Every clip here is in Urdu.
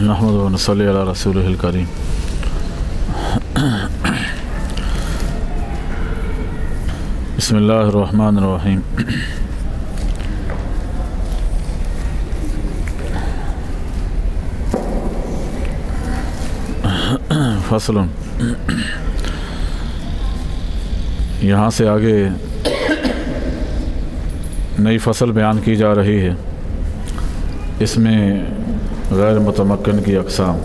نحمدہ و نصلی علی رسولہ الکریم۔ بسم اللہ الرحمن الرحیم۔ فصل، یہاں سے آگے نئی فصل بیان کی جا رہی ہے۔ اس میں غیر متمکن کی اقسام،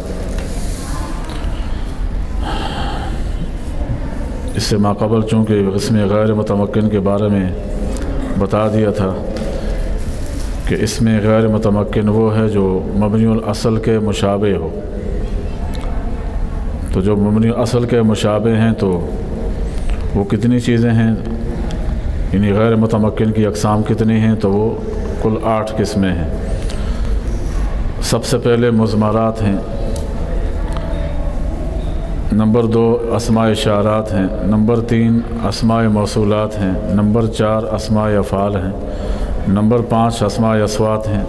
اس سے ماقبل چونکہ اس میں غیر متمکن کے بارے میں بتا دیا تھا کہ اس میں غیر متمکن وہ ہے جو مبنی الاصل کے مشابہ ہو۔ تو جو مبنی الاصل کے مشابہ ہیں تو وہ کتنی چیزیں ہیں، یعنی غیر متمکن کی اقسام کتنی ہیں، تو وہ کل 8 قسمیں ہیں۔ سب سے پہلے مضمرات ہیں، نمبر 2 اسماء اشارات ہیں، نمبر 3 اسماء موصولات ہیں، نمبر 4 اسماء افعال ہیں، نمبر 5 اسماء اصوات ہیں،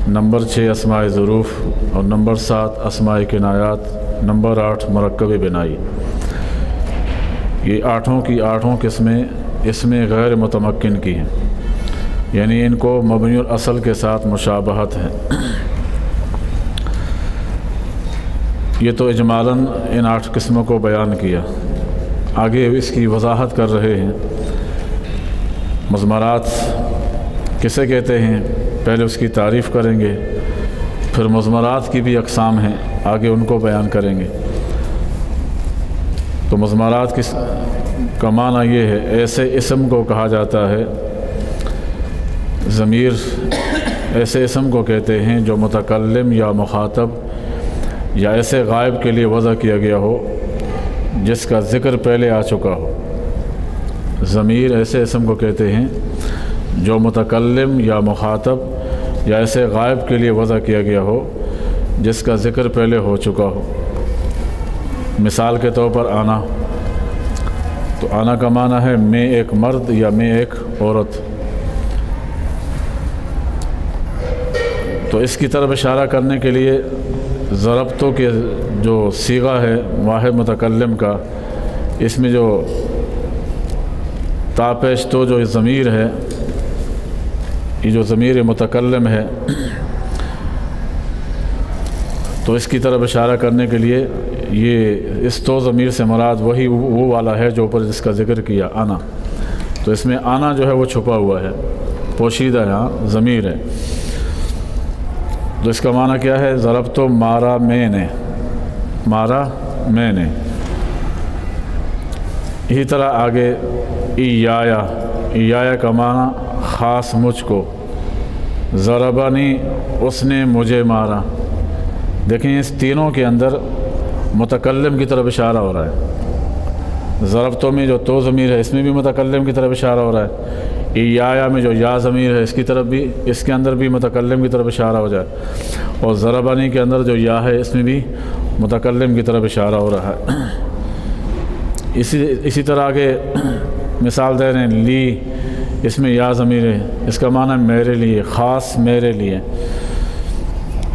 نمبر 6 اسماء ظروف، اور نمبر 7 اسماء کنایات، نمبر 8 مرکب بنائی۔ یہ 8 قسمیں اس میں غیر متمکن کی ہیں، یعنی ان کو مبنی الاصل کے ساتھ مشابہت ہے۔ یہ تو اجمالاً ان 8 قسموں کو بیان کیا، آگے اس کی وضاحت کر رہے ہیں۔ مضمرات کسے کہتے ہیں، پہلے اس کی تعریف کریں گے، پھر مضمرات کی بھی اقسام ہیں، آگے ان کو بیان کریں گے۔ تو مضمرات کا معنی یہ ہے، ایسے اسم کو کہا جاتا ہے، ضمیر ایسے اسم کو کہتے ہیں جو متکلم یا مخاطب یا ایسے غائب کے لیے وضع کیا گیا ہو جس کا ذکر پہلے آ چکا ہو۔ ضمیر ایسے اسم کو کہتے ہیں جو متکلم یا مخاطب یا ایسے غائب کے لیے وضع کیا گیا ہو جس کا ذکر پہلے ہو چکا ہو۔ مثال کے طور پر آنا، تو آنا کا معنی ہے میں ایک مرد یا میں ایک عورت۔ تو اس کی طرف اشارہ کرنے کے لیے ضربتو کے جو صیغہ ہے واحد متکلم کا، اس میں جو تاپیش تو جو ضمیر ہے، یہ جو ضمیر متکلم ہے، تو اس کی طرف اشارہ کرنے کے لیے یہ اس تو ضمیر سے مراد وہی وہ والا ہے جو اوپر جس کا ذکر کیا، آنا۔ تو اس میں آنا جو ہے وہ چھپا ہوا ہے، پوشیدہ یہاں ضمیر ہے۔ تو اس کا معنی کیا ہے، ضربتو مارا میں نے، مارا میں نے۔ اسی طرح آگے ایایا کا معنی خاص مجھ کو، ضربنی اس نے مجھے مارا۔ دیکھیں اس تینوں کے اندر متکلم کی طرف اشارہ ہو رہا ہے۔ ضربتو میں جو تو ضمیر ہے اس میں بھی متکلم کی طرف اشارہ ہو رہا ہے، ایایا میں جو یا ضمیر ہے اس کی طرف بھی، اس کے اندر بھی متکلم کی طرف اشارہ ہو جائے، اور ضربانی کے اندر جو یا ہے اس میں بھی متکلم کی طرف اشارہ ہو رہا ہے۔ اسی طرح آگے مثال دے رہے ہیں، لی اس میں یا ضمیر ہے، اس کا معنی میرے لیے، خاص میرے لیے۔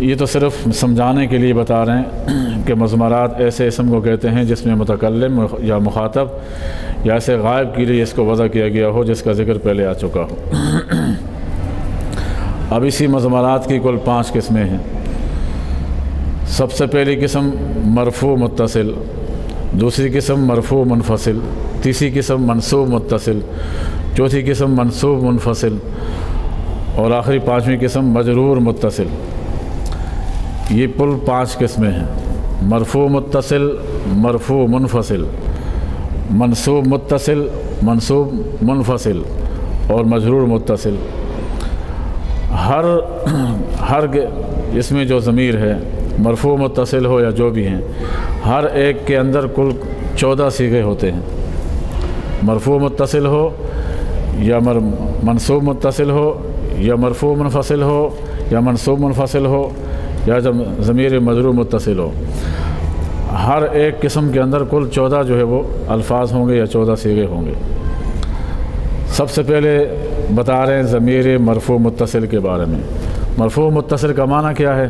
یہ تو صرف سمجھانے کے لیے بتا رہے ہیں کہ مضمرات ایسے اسم کو کہتے ہیں جس میں متکلم یا مخاطب یا ایسے غائب کے لیے اس کو وضع کیا گیا ہو جس کا ذکر پہلے آ چکا ہو۔ اب اسی مضمرات کی کل 5 قسمیں ہیں۔ سب سے پہلی قسم مرفوع متصل، دوسری قسم مرفوع منفصل، تیسری قسم منصوب متصل، چوتھی قسم منصوب منفصل، اور آخری پانچویں قسم مجرور متصل۔ یہ کل 5 قسمیں ہیں: مرفوع متصل، مرفوع منفصل، منصوب متصل، منصوب منفصل اور مجرور متصل۔ ہر اس میں جو ضمیر ہے، مرفوع متصل ہو یا جو بھی ہیں، ہر ایک کے اندر کل 14 صیغے ہوتے ہیں۔ مرفوع متصل ہو یا منصوب متصل ہو یا مرفوع منفصل ہو یا منصوب منفصل ہو یا جب ضمیر مجرور متصل ہو، ہر ایک قسم کے اندر کل 14 جو ہے وہ الفاظ ہوں گے یا 14 صیغے ہوں گے۔ سب سے پہلے بتا رہے ہیں ضمیر مرفوع متصل کے بارے میں۔ مرفوع متصل کا معنی کیا ہے؟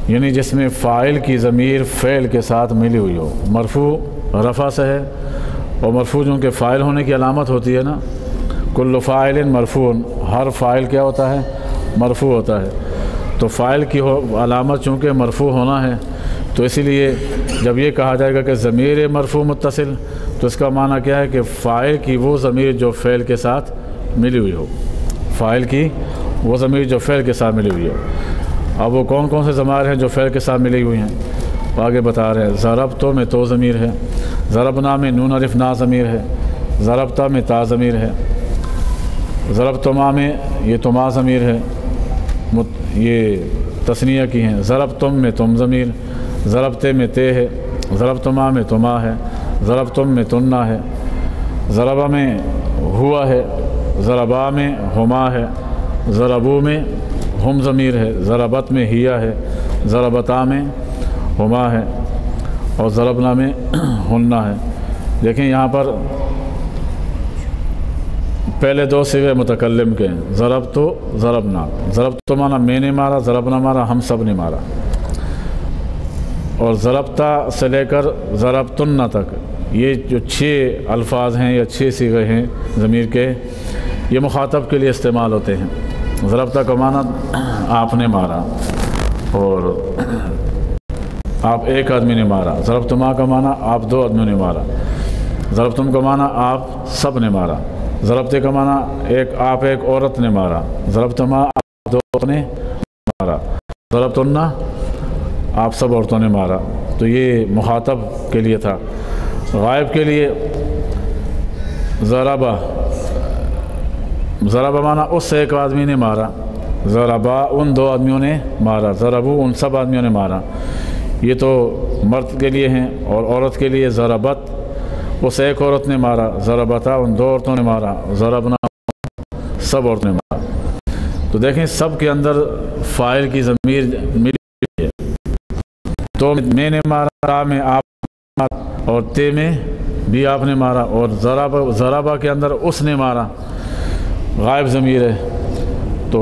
یعنی جس میں فاعل کی ضمیر فعل کے ساتھ ملی ہوئی ہو۔ مرفوع رفع سے ہے، اور مرفوع جو کہ فاعل ہونے کی علامت ہوتی ہے نا، کل فاعل مرفوع، ہر فاعل کیا ہوتا ہے؟ مرفوع ہوتا ہے۔ تو فاعل کی علامت چونکہ مرفوع ہونا ہے، تو اسی لیے جب یہ کہا جائے گا کہ ضمیر مرفوع متصل، تو اس کا معنی کیا ہے کہ فاعل کی وہ ضمیر جو فعل کے ساتھ ملی ہوئی ہو، فاعل کی وہ ضمیر جو فعل کے ساتھ ملی ہوئی ہو۔ اب وہ کون کون سے ضمائر ہیں جو فعل کے ساتھ ملی ہوئی ہیں؟ آگے بتا رہے ہیں۔ ضربت میں تو ضمیر ہے، ضربنا میں نون الف نا ضمیر ہے، ضربتا میں تا ضمیر ہے، ضربتما میں یہ تما ضمیر ہے، یہ تثنیہ کی ہیں۔ ضربتم میں تم ضمیر، ضربتے میں تے ہے، ضربتما میں تما ہے، ضربتم میں تننا ہے، ضربہ میں ہوا ہے، ضربا میں ہما ہے، ضربو میں ہم ضمیر ہے، ضربت میں ہیا ہے، ضربتا میں ہما ہے اور ضربنا میں ہننا ہے۔ دیکھیں یہاں پر پہلے 2 صیغے متکلم کے ہیں، ضربت تو ضربنا۔ ضربت تو مانا میں نے مارا، ضربنا مارا ہم سب نے مارا، اور ضربتا سے لے کر ضربتن تک یہ جو 6 الفاظ ہیں یا 6 صیغے ہیں ضمیر کے، یہ مخاطب کے لیے استعمال ہوتے ہیں۔ ضربتا کا معنی آپ نے مارا اور آپ ایک آدمی نے مارا، ضربتما کا معنی آپ 2 آدمیوں نے مارا، ضربتم کا معنی آپ سب نے مارا، ضربتے کا معنی آپ ایک عورت نے مارا، ضربتما آپ 2 عورتوں نے مارا، ضربتنا آپ سب عورتوں نے مارا۔ تو یہ مخاطب کے لیے تھا۔ غائب کے لیے ضربہ، ضربہ معنی اس سے ایک آدمی نے مارا، ضربا ان 2 آدمیوں نے مارا، ضربو ان سب آدمیوں نے مارا۔ یہ تو مرد کے لیے ہیں، اور عورت کے لیے ضربت اس ایک عورت نے مارا، ضربتا ان 2 عورتوں نے مارا، ضربنا سب عورتوں نے مارا۔ تو دیکھیں سب کے اندر فاعل کی ضمیر ملی ہے۔ تو میں نے مارا میں آپ مارا، اور تے میں بھی آپ نے مارا، اور ضربہ کے اندر اس نے مارا، غائب ضمیر ہے۔ تو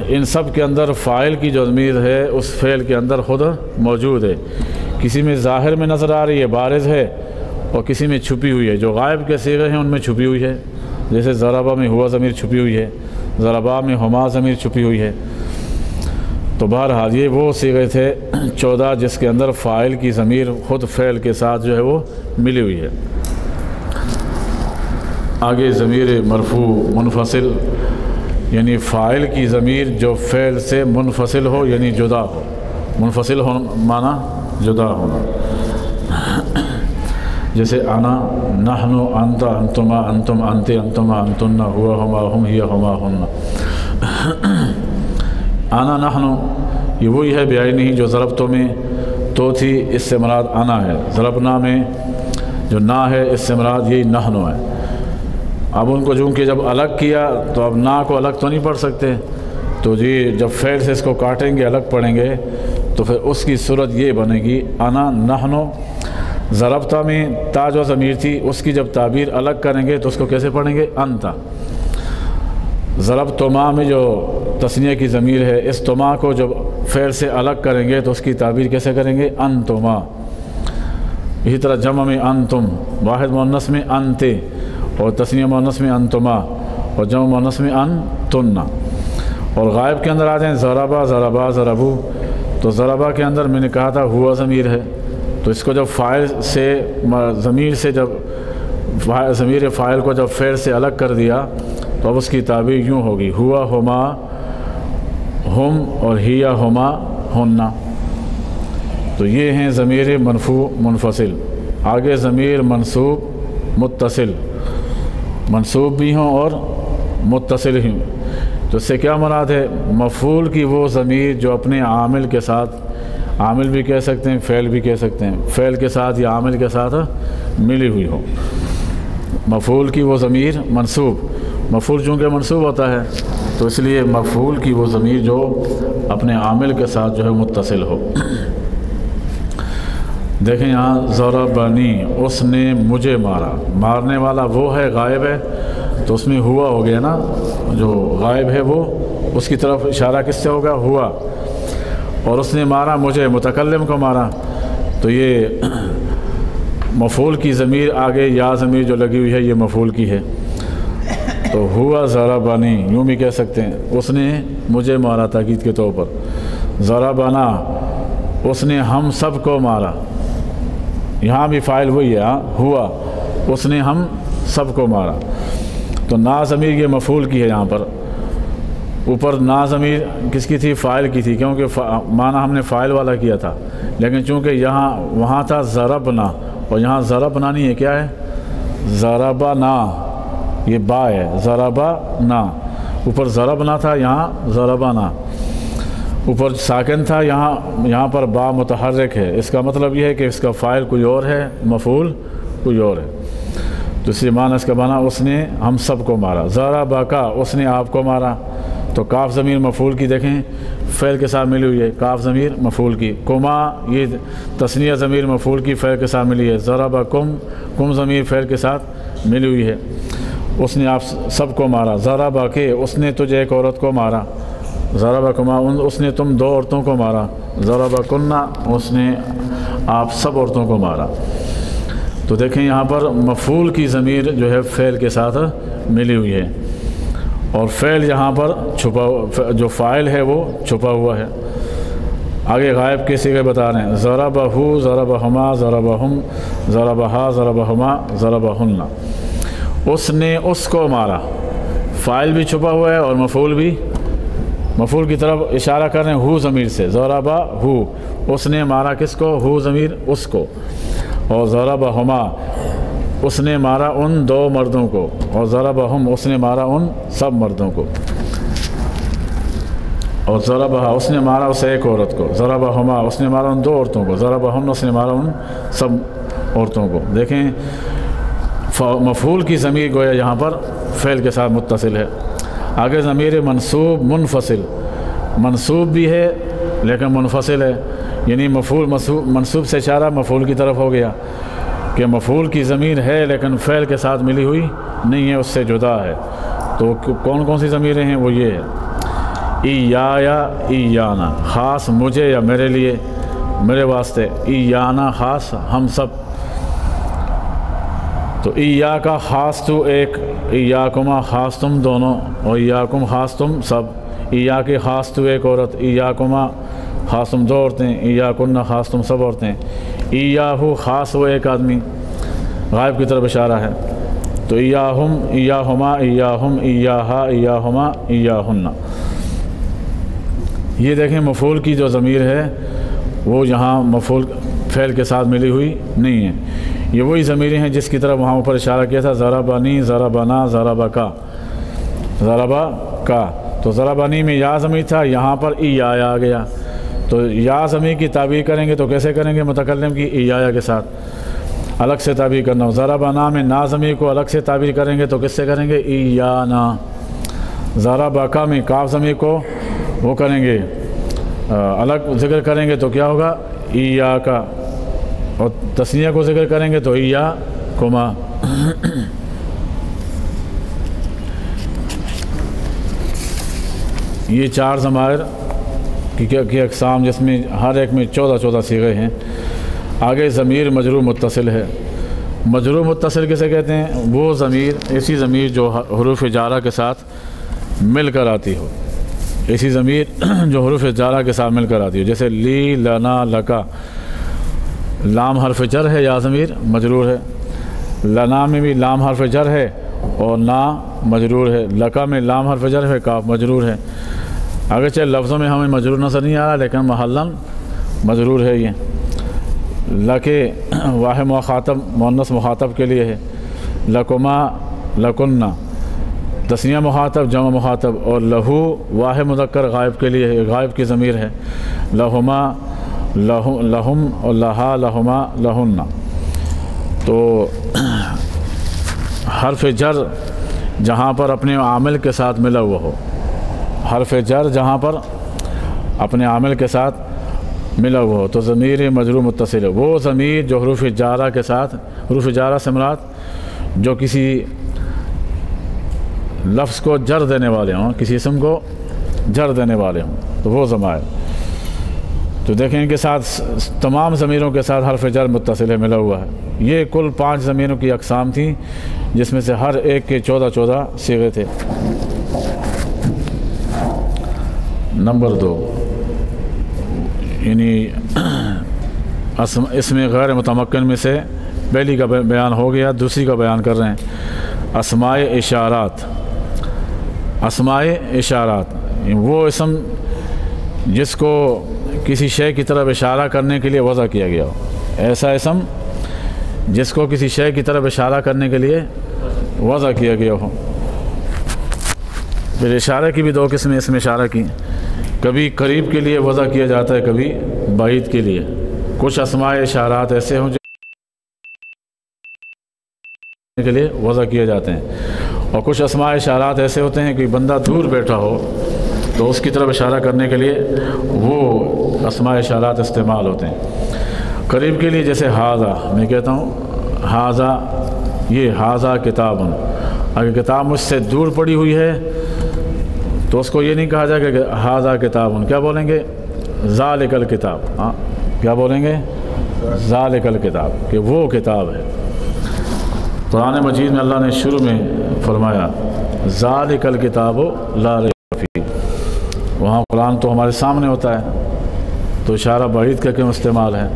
ان سب کے اندر فاعل کی جو ضمیر ہے اس فعل کے اندر خود موجود ہے، کسی میں ظاہر میں نظر آ رہی ہے، بارز ہے، اور کسی میں چھپی ہوئی ہے۔ جو غائب کے صیغے ہیں ان میں چھپی ہوئی ہے، جیسے ضربہ میں ہوا ضمیر چھپی ہوئی ہے، ضربا میں ہما ضمیر چھپی ہوئی ہے۔ تو بہرحال یہ وہ صیغے تھے 14 جس کے اندر فاعل کی ضمیر خود فعل کے ساتھ جو ہے وہ ملی ہوئی ہے۔ آگے ضمیر مرفوع منفصل، یعنی فاعل کی ضمیر جو فعل سے منفصل ہو، یعنی جدا ہو۔ منفصل ہو معنی جدا ہونا، جیسے انا، نحن، انت، انتما، انتم، انتے، انتما، انتن، ہوا، ہما، ہم، ہی، ہما، ہن۔ انا، نحن یہ وہی ہے بعینہ جو ضربتوں میں تو تھی، اس سے مراد انا ہے۔ ضربنا میں جو نا ہے اس سے مراد یہی نحن ہے۔ اب ان کو چونکہ جب الگ کیا تو اب نا کو الگ تو نہیں پڑھ سکتے، تو جی جب فعل سے اس کو کاٹیں گے، الگ پڑھیں گے، تو پھر اس کی صورت یہ بنے گی انا، نحن۔ ضربتا میں تا جو ضمیر تھی اس کی جب تعبیر الگ کریں گے تو اس کو کیسے پڑھیں گے؟ انتا۔ ضربتما میں جو تثنیہ کی ضمیر ہے، اس تما کو جب فعل سے الگ کریں گے تو اس کی تعبیر کیسے کریں گے؟ انتما۔ اسی طرح جمع میں انتم، واحد مؤنث میں انتے، اور تثنیہ مؤنث میں انتما، اور جمع مؤنث میں انتن۔ اور غائب کے اندر آ جائیں ضربا، ضربا، ضربو، تو ضربا کے اندر میں نے کہا تھا ہوا ضمیر ہے، تو اس کو جب فاعل سے ضمیر سے جب ضمیر فاعل کو جب فعل سے الگ کر دیا تو اب اس کی تعبیر یوں ہوگی ہوا، ہما، ہم اور ہیا ہما ہننا، تو یہ ہیں ضمیر مرفوع منفصل۔ آگے ضمیر منصوب متصل، منصوب بھی ہوں اور متصل ہی، تو اس سے کیا مراد ہے؟ مفعول کی وہ ضمیر جو اپنے عامل کے ساتھ، عامل بھی کہہ سکتے ہیں فعل بھی کہہ سکتے ہیں، فعل کے ساتھ یا عامل کے ساتھ ملی ہوئی ہو، مفعول کی وہ ضمیر منصوب، مفعول چونکہ منصوب ہوتا ہے تو اس لیے مفعول کی وہ ضمیر جو اپنے عامل کے ساتھ جو ہے متصل ہو۔ دیکھیں یہاں ضربنی، اس نے مجھے مارا، مارنے والا وہ ہے غائب ہے تو اس میں ہوا ہو گیا نا، جو غائب ہے وہ اس کی طرف اشارہ کس سے ہوگا؟ ہوا، اور اس نے مارا مجھے، متکلم کو مارا، تو یہ مفعول کی ضمیر آگے یا ضمیر جو لگی ہوئی ہے یہ مفعول کی ہے، تو ہوا ضربنی یوں بھی کہہ سکتے ہیں، اس نے مجھے مارا تاکید کے طور پر، ضربنا اس نے ہم سب کو مارا، یہاں بھی فاعل وہی ہے، ہوا اس نے ہم سب کو مارا، تو نا ضمیر یہ مفعول کی ہے، یہاں پر اوپر نا ضمیر کس کی تھی؟ فاعل کی تھی، کیونکہ معنی ہم نے فاعل والا کیا تھا، لیکن چونکہ یہاں وہاں تھا ضربنا اور یہاں ضربنا نہیں ہے، کیا ہے؟ ضربنا، یہ با ہے، ضربنا، اوپر ضربنا تھا یہاں ضربنا، اوپر ساکن تھا یہاں پر با متحرک ہے، اس کا مطلب یہ ہے کہ اس کا فاعل کوئی اور ہے، مفعول کوئی اور ہے، تو اسی معنی اس کا معنی اس نے ہم سب کو مارا، ضربکا اس نے آپ کو مارا، تو کاف ضمیر مفعول کی دیکھیں فعل کے ساتھ ملی ہوئی ہے، کاف ضمیر مفعول کی، کما یہ تثنیہ ضمیر مفعول کی فعل کے ساتھ ملی ہے، ضربکم کم ضمیر فعل کے ساتھ ملی ہوئی ہے، اس نے آپ سب کو مارا، ضربکے اس نے تجھے ایک عورت کو مارا، ضربکما اس نے تم دو عورتوں کو مارا، ضربکننا اس نے آپ سب عورتوں کو مارا، تو دیکھیں یہاں پر مفعول کی ضمیر جو ہے فعل کے ساتھ ملی ہوئی ہے، اور فعل یہاں پر چھپا، جو فاعل ہے وہ چھپا ہوا ہے۔ آگے غائب کے صیغے بتا رہے ہیں، ضربہو ضربہما ضربہم ضربہا ضربہما ضربہن، اس نے اس کو مارا، فاعل بھی چھپا ہوا ہے اور مفعول بھی، مفعول کی طرف اشارہ کر رہے ہیں ہو ضمیر سے، ضربہو اس نے مارا کس کو؟ ہو ضمیر اس کو، اور ضربہما اس نے مارا ان دو مردوں کو، اور ضربہم اس نے مارا ان سب مردوں کو، اور ضربہا اس نے مارا اسے ایک عورت کو، ضربہما اس نے مارا ان دو عورتوں کو، ضربہن اس نے مارا ان سب عورتوں کو۔ دیکھیں مفعول کی ضمیر گویا یہاں پر فعل کے ساتھ متصل ہے۔ آگے ضمیر منصوب منفصل، منصوب بھی ہے لیکن منفصل ہے، یعنی مفعول منصوب سے اشارہ مفعول کی طرف ہو گیا کہ مفعول کی ضمیر ہے لیکن فعل کے ساتھ ملی ہوئی نہیں ہے، اس سے جدا ہے، تو کون کون سی ضمیریں ہیں؟ وہ یہ ہے، ایایا ایانا خاص مجھے یا میرے لیے، میرے واسطے، ایانا خاص ہم سب، تو ایا کا خاص تو ایک، ایاکما خاص تم دونوں، اور ایاکم خاص تم سب، ایا کی خاص تو ایک عورت، ایاکما خاص تم دو عورتیں، ایاکن خاص تم سب عورتیں، ایاہو خاص وہ ایک آدمی، غائب کی طرف اشارہ ہے، تو ایاہم ایاہما ایاہم ایاہا ایاہما ایاہن، یہ دیکھیں مفعول کی جو ضمیر ہے وہ یہاں مفعول فعل کے ساتھ ملی ہوئی نہیں ہے، یہ وہی ضمیریں ہیں جس کی طرف وہاں اوپر اشارہ کیا تھا، ضربنی ضربنا ضربکا ضربکا، تو ضربنی میں یا ضمیر تھا، یہاں پر ایا آ گیا، تو یا ضمیر کی تعبیر کریں گے تو کیسے کریں گے؟ متکلم کی ایا کے ساتھ الگ سے تعبیر کرنا ہو، ضربنا میں نا ضمیر کو الگ سے تعبیر کریں گے تو کس سے کریں گے؟ ایانا، ضربکا میں کاف ضمیر کو وہ کریں گے الگ ذکر کریں گے تو کیا ہوگا؟ ایاکا، اور تثنیہ کو ذکر کریں گے تو ایاکما۔ یہ چار ضمائر کی اقسام جس میں ہر ایک میں 14 صیغے ہیں۔ آگے ضمیر مجرور متصل ہے۔ مجرور متصل کسے کہتے ہیں؟ وہ ضمیر، ایسی ضمیر جو حروف جارہ کے ساتھ مل کر آتی ہو، ایسی ضمیر جو حروف جارہ کے ساتھ مل کر آتی ہو، جیسے لی لنا لکا، لام حرف جر ہے یا ضمیر مجرور ہے، لنا میں بھی لام حرف جر ہے اور نا مجرور ہے، لکا میں لام حرف جر ہے، کاف مجرور ہے، اگرچہ لفظوں میں ہمیں مجرور نظر نہیں آ رہا لیکن محلاً مجرور ہے یہ، لکہ واحد مخاطب مؤنث مخاطب کے لیے ہے، لکما لکنہ تثنیہ مخاطب جمع مخاطب، اور لہو واحد مذکر غائب کے لیے ہے، غائب کی ضمیر ہے، لہما لہم اور لہا لہما لہن۔ تو حرف جر جہاں پر اپنے عامل کے ساتھ ملا ہوا ہو، حرف جر جہاں پر اپنے عامل کے ساتھ ملا ہوا ہو تو ضمیر مجرور متصل ہے۔ وہ ضمیر جو حروف جارہ کے ساتھ، حروف جارہ سے مراد جو کسی لفظ کو جر دینے والے ہوں، کسی اسم کو جر دینے والے ہوں تو وہ ضمائر، تو دیکھیں ان کے ساتھ تمام ضمیروں کے ساتھ حرف جر متصل ہے، ملا ہوا ہے۔ یہ کل 5 ضمیروں کی اقسام تھیں جس میں سے ہر ایک کے 14 صیغے تھے۔ نمبر 2 یعنی اسم غیر متمکن میں سے پہلی کا بیان ہو گیا، دوسری کا بیان کر رہے ہیں، اسماء اشارات۔ اسماء اشارات وہ اسم جس کو کسی شے کی طرف اشارہ کرنے کے لیے وضع کیا گیا ہو، ایسا اسم جس کو کسی شے کی طرف اشارہ کرنے کے لیے وضع کیا گیا ہو۔ پھر اشارہ کی بھی 2 قسمیں اسم اشارہ کی، کبھی قریب کے لیے وضع کیا جاتا ہے، کبھی بعید کے لیے۔ کچھ اسماء اشارات ایسے ہوں جو کے لیے وضع کیے جاتے ہیں، اور کچھ اسماء اشارات ایسے ہوتے ہیں کہ بندہ دور بیٹھا ہو تو اس کی طرف اشارہ کرنے کے لیے وہ اسماء اشارات استعمال ہوتے ہیں۔ قریب کے لیے جیسے حاذا، میں کہتا ہوں حاذا، یہ حاذا کتاب، اگر کتاب مجھ سے دور پڑی ہوئی ہے تو اس کو یہ نہیں کہا جائے کہ حاذا کتاب، کیا بولیں گے؟ ذالک الکتاب۔ ہاں کیا بولیں گے؟ ذالک الکتاب، کہ وہ کتاب ہے۔ قرآن مجید میں اللہ نے شروع میں فرمایا ذالک الکتاب لا ریب فیہ، وہاں قرآن تو ہمارے سامنے ہوتا ہے تو اشارہ بعید کا کیوں استعمال ہے؟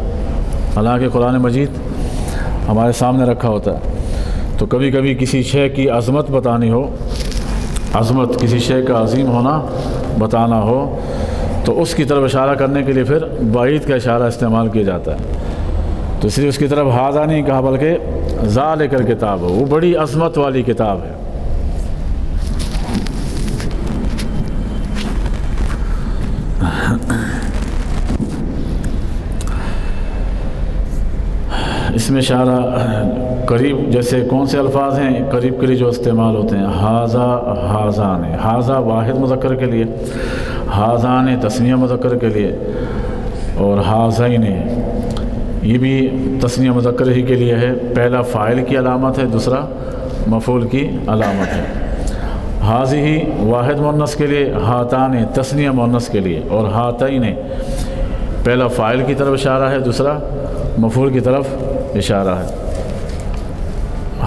حالانکہ قرآن مجید ہمارے سامنے رکھا ہوتا ہے۔ تو کبھی کبھی کسی شے کی عظمت بتانی ہو، عظمت کسی شے کا عظیم ہونا بتانا ہو تو اس کی طرف اشارہ کرنے کے لیے پھر بعید کا اشارہ استعمال کیا جاتا ہے۔ تو اس لیے اس کی طرف حاذا نہیں کہا بلکہ ذالک الکتاب، وہ بڑی عظمت والی کتاب ہے۔ اس میں اشارہ قریب جیسے کون سے الفاظ ہیں قریب کے لیے جو استعمال ہوتے ہیں؟ حاذا، حاذان، حاذا واحد مذکر کے لیے، حاذان تثنیہ مذکر کے لیے، اور حاذین یہ بھی تثنیہ مذکر ہی کے لیے ہے۔ پہلا فاعل کی علامت ہے، دوسرا مفعول کی علامت ہے۔ حاذہ واحد مؤنث کے لیے، ہاتان تثنیہ مؤنث کے لیے، اور ہاتین پہلا فاعل کی طرف اشارہ ہے، دوسرا مفعول کی طرف اشارہ ہے۔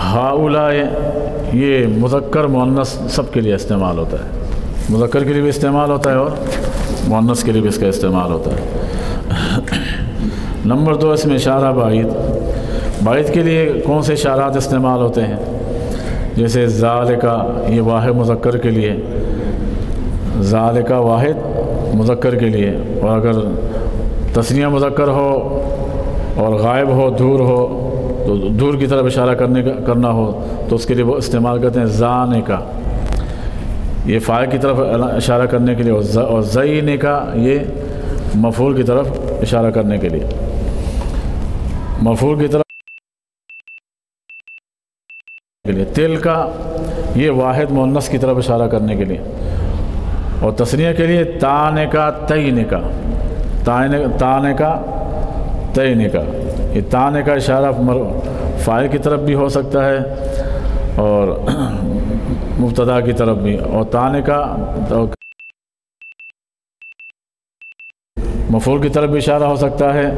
ہؤلاء یہ مذکر مؤنث سب کے لیے استعمال ہوتا ہے، مذکر کے لیے بھی استعمال ہوتا ہے اور مؤنث کے لیے بھی اس کا استعمال ہوتا ہے۔ نمبر 2 اس میں اشارہ بعید۔ بعید کے لیے کون سے اشارات استعمال ہوتے ہیں؟ جیسے ذالکا، یہ واحد مذکر کے لیے، ذالکا واحد مذکر کے لیے، اور اگر تثنیہ مذکر ہو اور غائب ہو، دور ہو، تو دور کی طرف اشارہ کرنا ہو تو اس کے لیے وہ استعمال کرتے ہیں ذانکا، یہ فاعل کی طرف اشارہ کرنے کے لیے، اور زینکا یہ مفعول کی طرف اشارہ کرنے کے لیے، مفعول کی طرف کے لیے۔ تلکا یہ واحد مؤنث کی طرف اشارہ کرنے کے لیے، اور تثنیہ کے لیے تانکا تینکا، تانکا تینکا، یہ تانے کا اشارہ فاعل کی طرف بھی ہو سکتا ہے اور مبتدا کی طرف بھی، اور تانے کا مفعول کی طرف بھی اشارہ ہو سکتا ہے،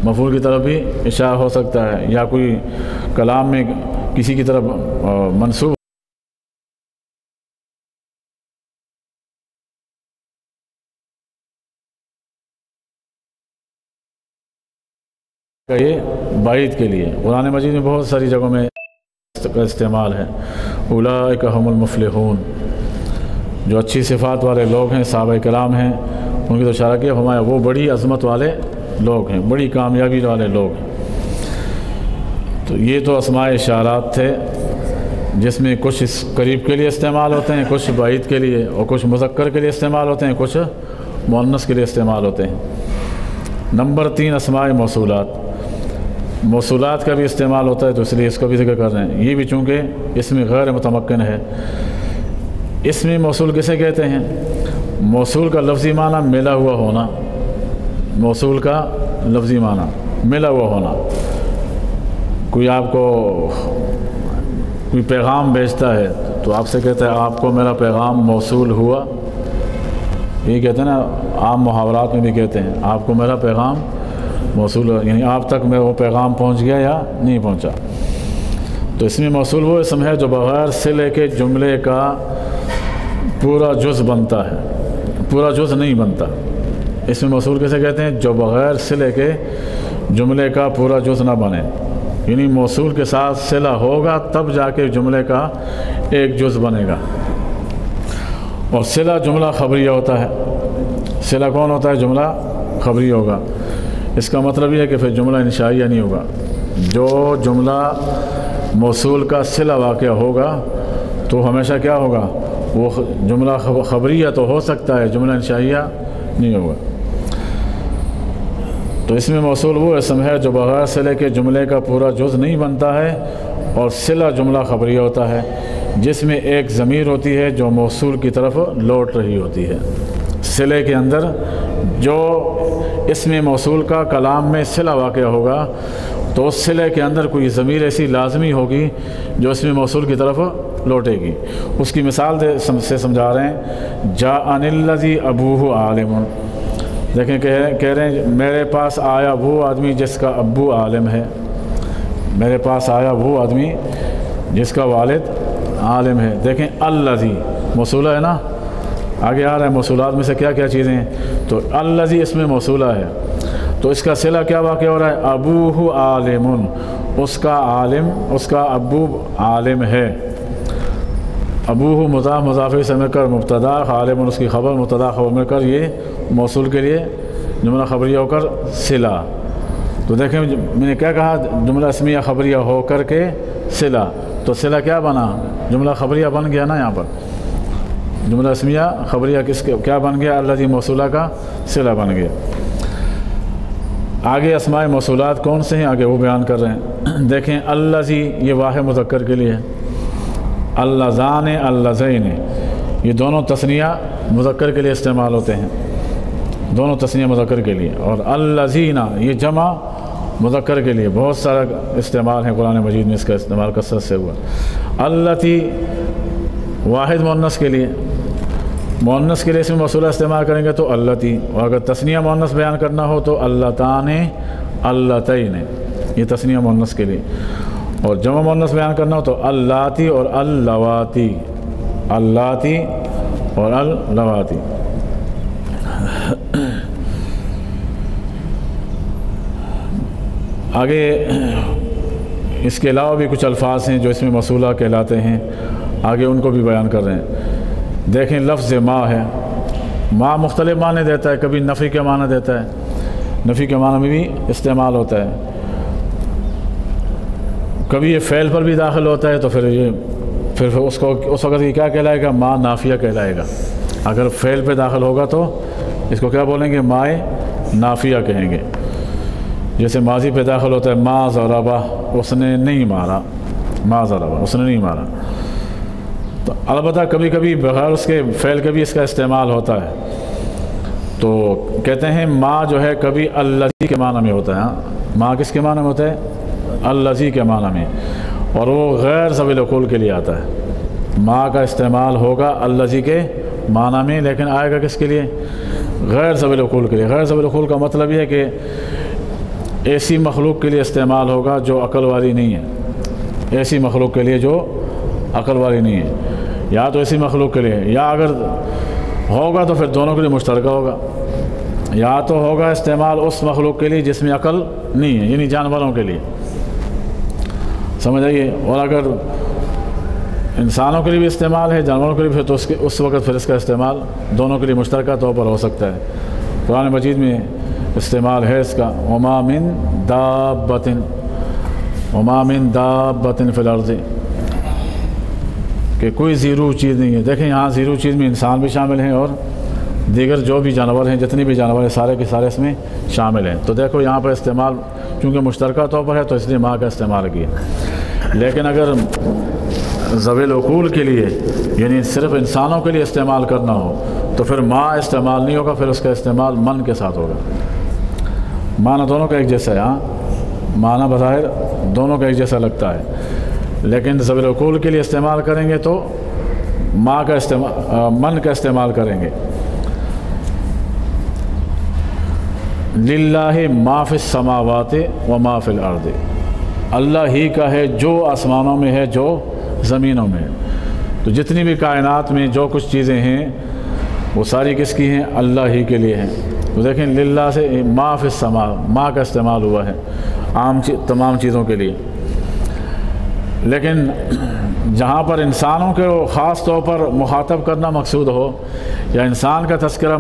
مفعول کی طرف بھی اشارہ ہو سکتا ہے، یا کوئی کلام میں کسی کی طرف منسوب یہ بعید کے لیے۔ قرآن مجید میں بہت ساری جگہوں میں اس کا استعمال ہے۔ اولئک هم المفلحون، جو اچھی صفات والے لوگ ہیں صحابہ کرام ہیں ان کی تو اشارہ کیا، فرمایا وہ بڑی عظمت والے لوگ ہیں، بڑی کامیابی والے لوگ ہیں۔ تو یہ تو اسماء اشارات تھے جس میں کچھ اس قریب کے لیے استعمال ہوتے ہیں، کچھ بعید کے لیے، اور کچھ مذکر کے لیے استعمال ہوتے ہیں، کچھ مؤنث کے لیے استعمال ہوتے ہیں۔ نمبر 3 اسماء موصولات۔ موصولات کا بھی استعمال ہوتا ہے تو اس لیے اس کا بھی ذکر کر رہے ہیں۔ یہ بھی چونکہ اس میں غیر متمکن ہے۔ اس میں موصول کسے کہتے ہیں؟ موصول کا لفظی معنی ملا ہوا ہونا، موصول کا لفظی معنی ملا ہوا ہونا۔ کوئی آپ کو کوئی پیغام بھیجتا ہے تو آپ سے کہتا ہے آپ کو میرا پیغام موصول ہوا، یہ کہتے ہیں نا، عام محاورات میں بھی کہتے ہیں آپ کو میرا پیغام موصول ہوا، یعنی آپ تک میں وہ پیغام پہنچ گیا یا نہیں پہنچا۔ تو اس میں موصول وہ اسم ہے جو بغیر صلے کے جملے کا پورا جز بنتا ہے، پورا جز نہیں بنتا۔ اس میں موصول کیسے کہتے ہیں؟ جو بغیر صلے کے جملے کا پورا جز نہ بنے، یعنی موصول کے ساتھ صلہ ہوگا تب جا کے جملے کا ایک جز بنے گا۔ اور صلہ جملہ خبریہ ہوتا ہے۔ صلہ کون ہوتا ہے؟ جملہ خبریہ ہوگا۔ اس کا مطلب یہ ہے کہ پھر جملہ انشائیہ نہیں ہوگا۔ جو جملہ موصول کا صلہ واقع ہوگا تو ہمیشہ کیا ہوگا؟ وہ جملہ خبریہ تو ہو سکتا ہے، جملہ انشائیہ نہیں ہوگا۔ تو اس میں موصول وہ اسم ہے جو بغیر صلے کے جملے کا پورا جز نہیں بنتا ہے، اور صلہ جملہ خبریہ ہوتا ہے جس میں ایک ضمیر ہوتی ہے جو موصول کی طرف لوٹ رہی ہوتی ہے۔ صلے کے اندر جو اسم موصول کا کلام میں صلہ واقع ہوگا تو اس صلے کے اندر کوئی ضمیر ایسی لازمی ہوگی جو اسم موصول کی طرف لوٹے گی۔ اس کی مثال سے سمجھا رہے ہیں، جاءنی الذی ابوہ عالم۔ دیکھیں کہہ رہے ہیں میرے پاس آیا وہ آدمی جس کا ابو عالم ہے، میرے پاس آیا وہ آدمی جس کا والد عالم ہے۔ دیکھیں الذی موصولہ ہے نا، آگے آ رہا ہے موصولات میں سے کیا کیا چیزیں ہیں، تو الذی اس میں موصولہ ہے، تو اس کا صلہ کیا واقع ہو رہا ہے؟ ابوہ عالم، اس کا عالم، اس کا ابو عالم ہے۔ ابوہ مضاف مضاف سے مل کر مبتدا، عالم اس کی خبر، مبتدا خبر مل کر یہ موصول کے لیے جملہ خبریہ ہو کر صلہ۔ تو دیکھیں میں نے کیا کہا؟ جملہ اسمیہ خبریہ ہو کر کے صلہ، تو صلہ کیا بنا؟ جملہ خبریہ بن گیا نا۔ یہاں پر جملہ اسمیہ خبریہ کیا بن گیا؟ الذی موصولہ کا صلہ بن گیا۔ آگے اسماء موصولات کون سے ہیں آگے وہ بیان کر رہے ہیں۔ دیکھیں الذی یہ واحد مذکر کے لیے ہے، اللذان اللذین یہ دونوں تثنیہ مذکر کے لیے استعمال ہوتے ہیں، دونوں تثنیہ مذکر کے لیے، اور اللذین یہ جمع مذکر کے لیے بہت سارا استعمال ہے قرآن مجید میں، اس کا استعمال کثرت سے ہوا۔ اللتی واحد مؤنث کے لیے، مؤنث کے لیے اس میں موصولہ استعمال کریں گے تو اللتی، اور اگر تثنیہ مؤنث بیان کرنا ہو تو اللتان اللتین یہ تثنیہ مؤنث کے لیے، اور جمع مؤنث بیان کرنا ہو تو اللاتی اور اللواتی، اللاتی اور اللواتی۔ آگے اس کے علاوہ بھی کچھ الفاظ ہیں جو اس میں موصولہ کہلاتے ہیں، آگے ان کو بھی بیان کر رہے ہیں۔ دیکھیں لفظ ما ہے، ما مختلف معنی دیتا ہے، کبھی نفی کے معنی دیتا ہے، نفی کے معنی میں بھی استعمال ہوتا ہے، کبھی یہ فعل پر بھی داخل ہوتا ہے تو پھر اس کو اس وقت یہ کیا کہلائے گا؟ ما نافیہ کہلائے گا۔ اگر فعل پہ داخل ہوگا تو اس کو کیا بولیں گے؟ ما نافیہ کہیں گے۔ جیسے ماضی پہ داخل ہوتا ہے ما ضربہ، اس نے نہیں مارا، ما ضربہ اس نے نہیں مارا۔ تو البتہ کبھی کبھی بغیر اس کے فعل کے بھی اس کا استعمال ہوتا ہے، تو کہتے ہیں ما جو ہے کبھی الذی کے معنی میں ہوتا ہے۔ ہاں ما کس کے معنی میں ہوتا ہے؟ الذی کے معنی میں، اور وہ غیر ذوی العقول کے لیے آتا ہے۔ ما کا استعمال ہوگا الذی کے معنی میں، لیکن آئے گا کس کے لیے؟ غیر ذوی العقول کے لیے۔ غیر ذوی العقول کا مطلب یہ ہے کہ ایسی مخلوق کے لیے استعمال ہوگا جو عقل والی نہیں ہے، ایسی مخلوق کے لیے جو عقل والی نہیں ہے، یا تو ایسی مخلوق کے لیے، یا اگر ہوگا تو پھر دونوں کے لیے مشترکہ ہوگا، یا تو ہوگا استعمال اس مخلوق کے لیے جس میں عقل نہیں ہے، یعنی جانوروں کے لیے، سمجھ آئیے، اور اگر انسانوں کے لیے بھی استعمال ہے، جانوروں کے لیے بھی، تو اس وقت پھر اس کا استعمال دونوں کے لیے مشترکہ طور پر ہو سکتا ہے۔ قرآن مجید میں استعمال ہے اس کا، وما من دابۃ فی الارض، کہ کوئی زیرو چیز نہیں ہے۔ دیکھیں یہاں زیرو چیز میں انسان بھی شامل ہیں اور دیگر جو بھی جانور ہیں، جتنی بھی جانور ہیں سارے کے سارے اس میں شامل ہیں۔ تو دیکھو یہاں پر استعمال چونکہ مشترکہ طور پر ہے تو اس لیے ماں کا استعمال کیا۔ لیکن اگر ذوی العقول کے لیے یعنی صرف انسانوں کے لیے استعمال کرنا ہو تو پھر ماں استعمال نہیں ہوگا، پھر اس کا استعمال من کے ساتھ ہوگا۔ معنی دونوں کا ایک جیسا ہے، ہاں معنی بظاہر دونوں کا ایک جیسا لگتا ہے، لیکن ذوی العقول کے لیے استعمال کریں گے تو ماں کا استعمال من کا استعمال کریں گے۔ للہ ما فی السماوات و ما فی الارض، اللہ ہی کا ہے جو آسمانوں میں ہے جو زمینوں میں ہے۔ تو جتنی بھی کائنات میں جو کچھ چیزیں ہیں وہ ساری کس کی ہیں؟ اللہ ہی کے لیے ہیں۔ تو دیکھیں للہ سے ما فی السما، ما کا استعمال ہوا ہے عام تمام چیزوں کے لیے، لیکن جہاں پر انسانوں کے خاص طور پر مخاطب کرنا مقصود ہو یا انسان کا تذکرہ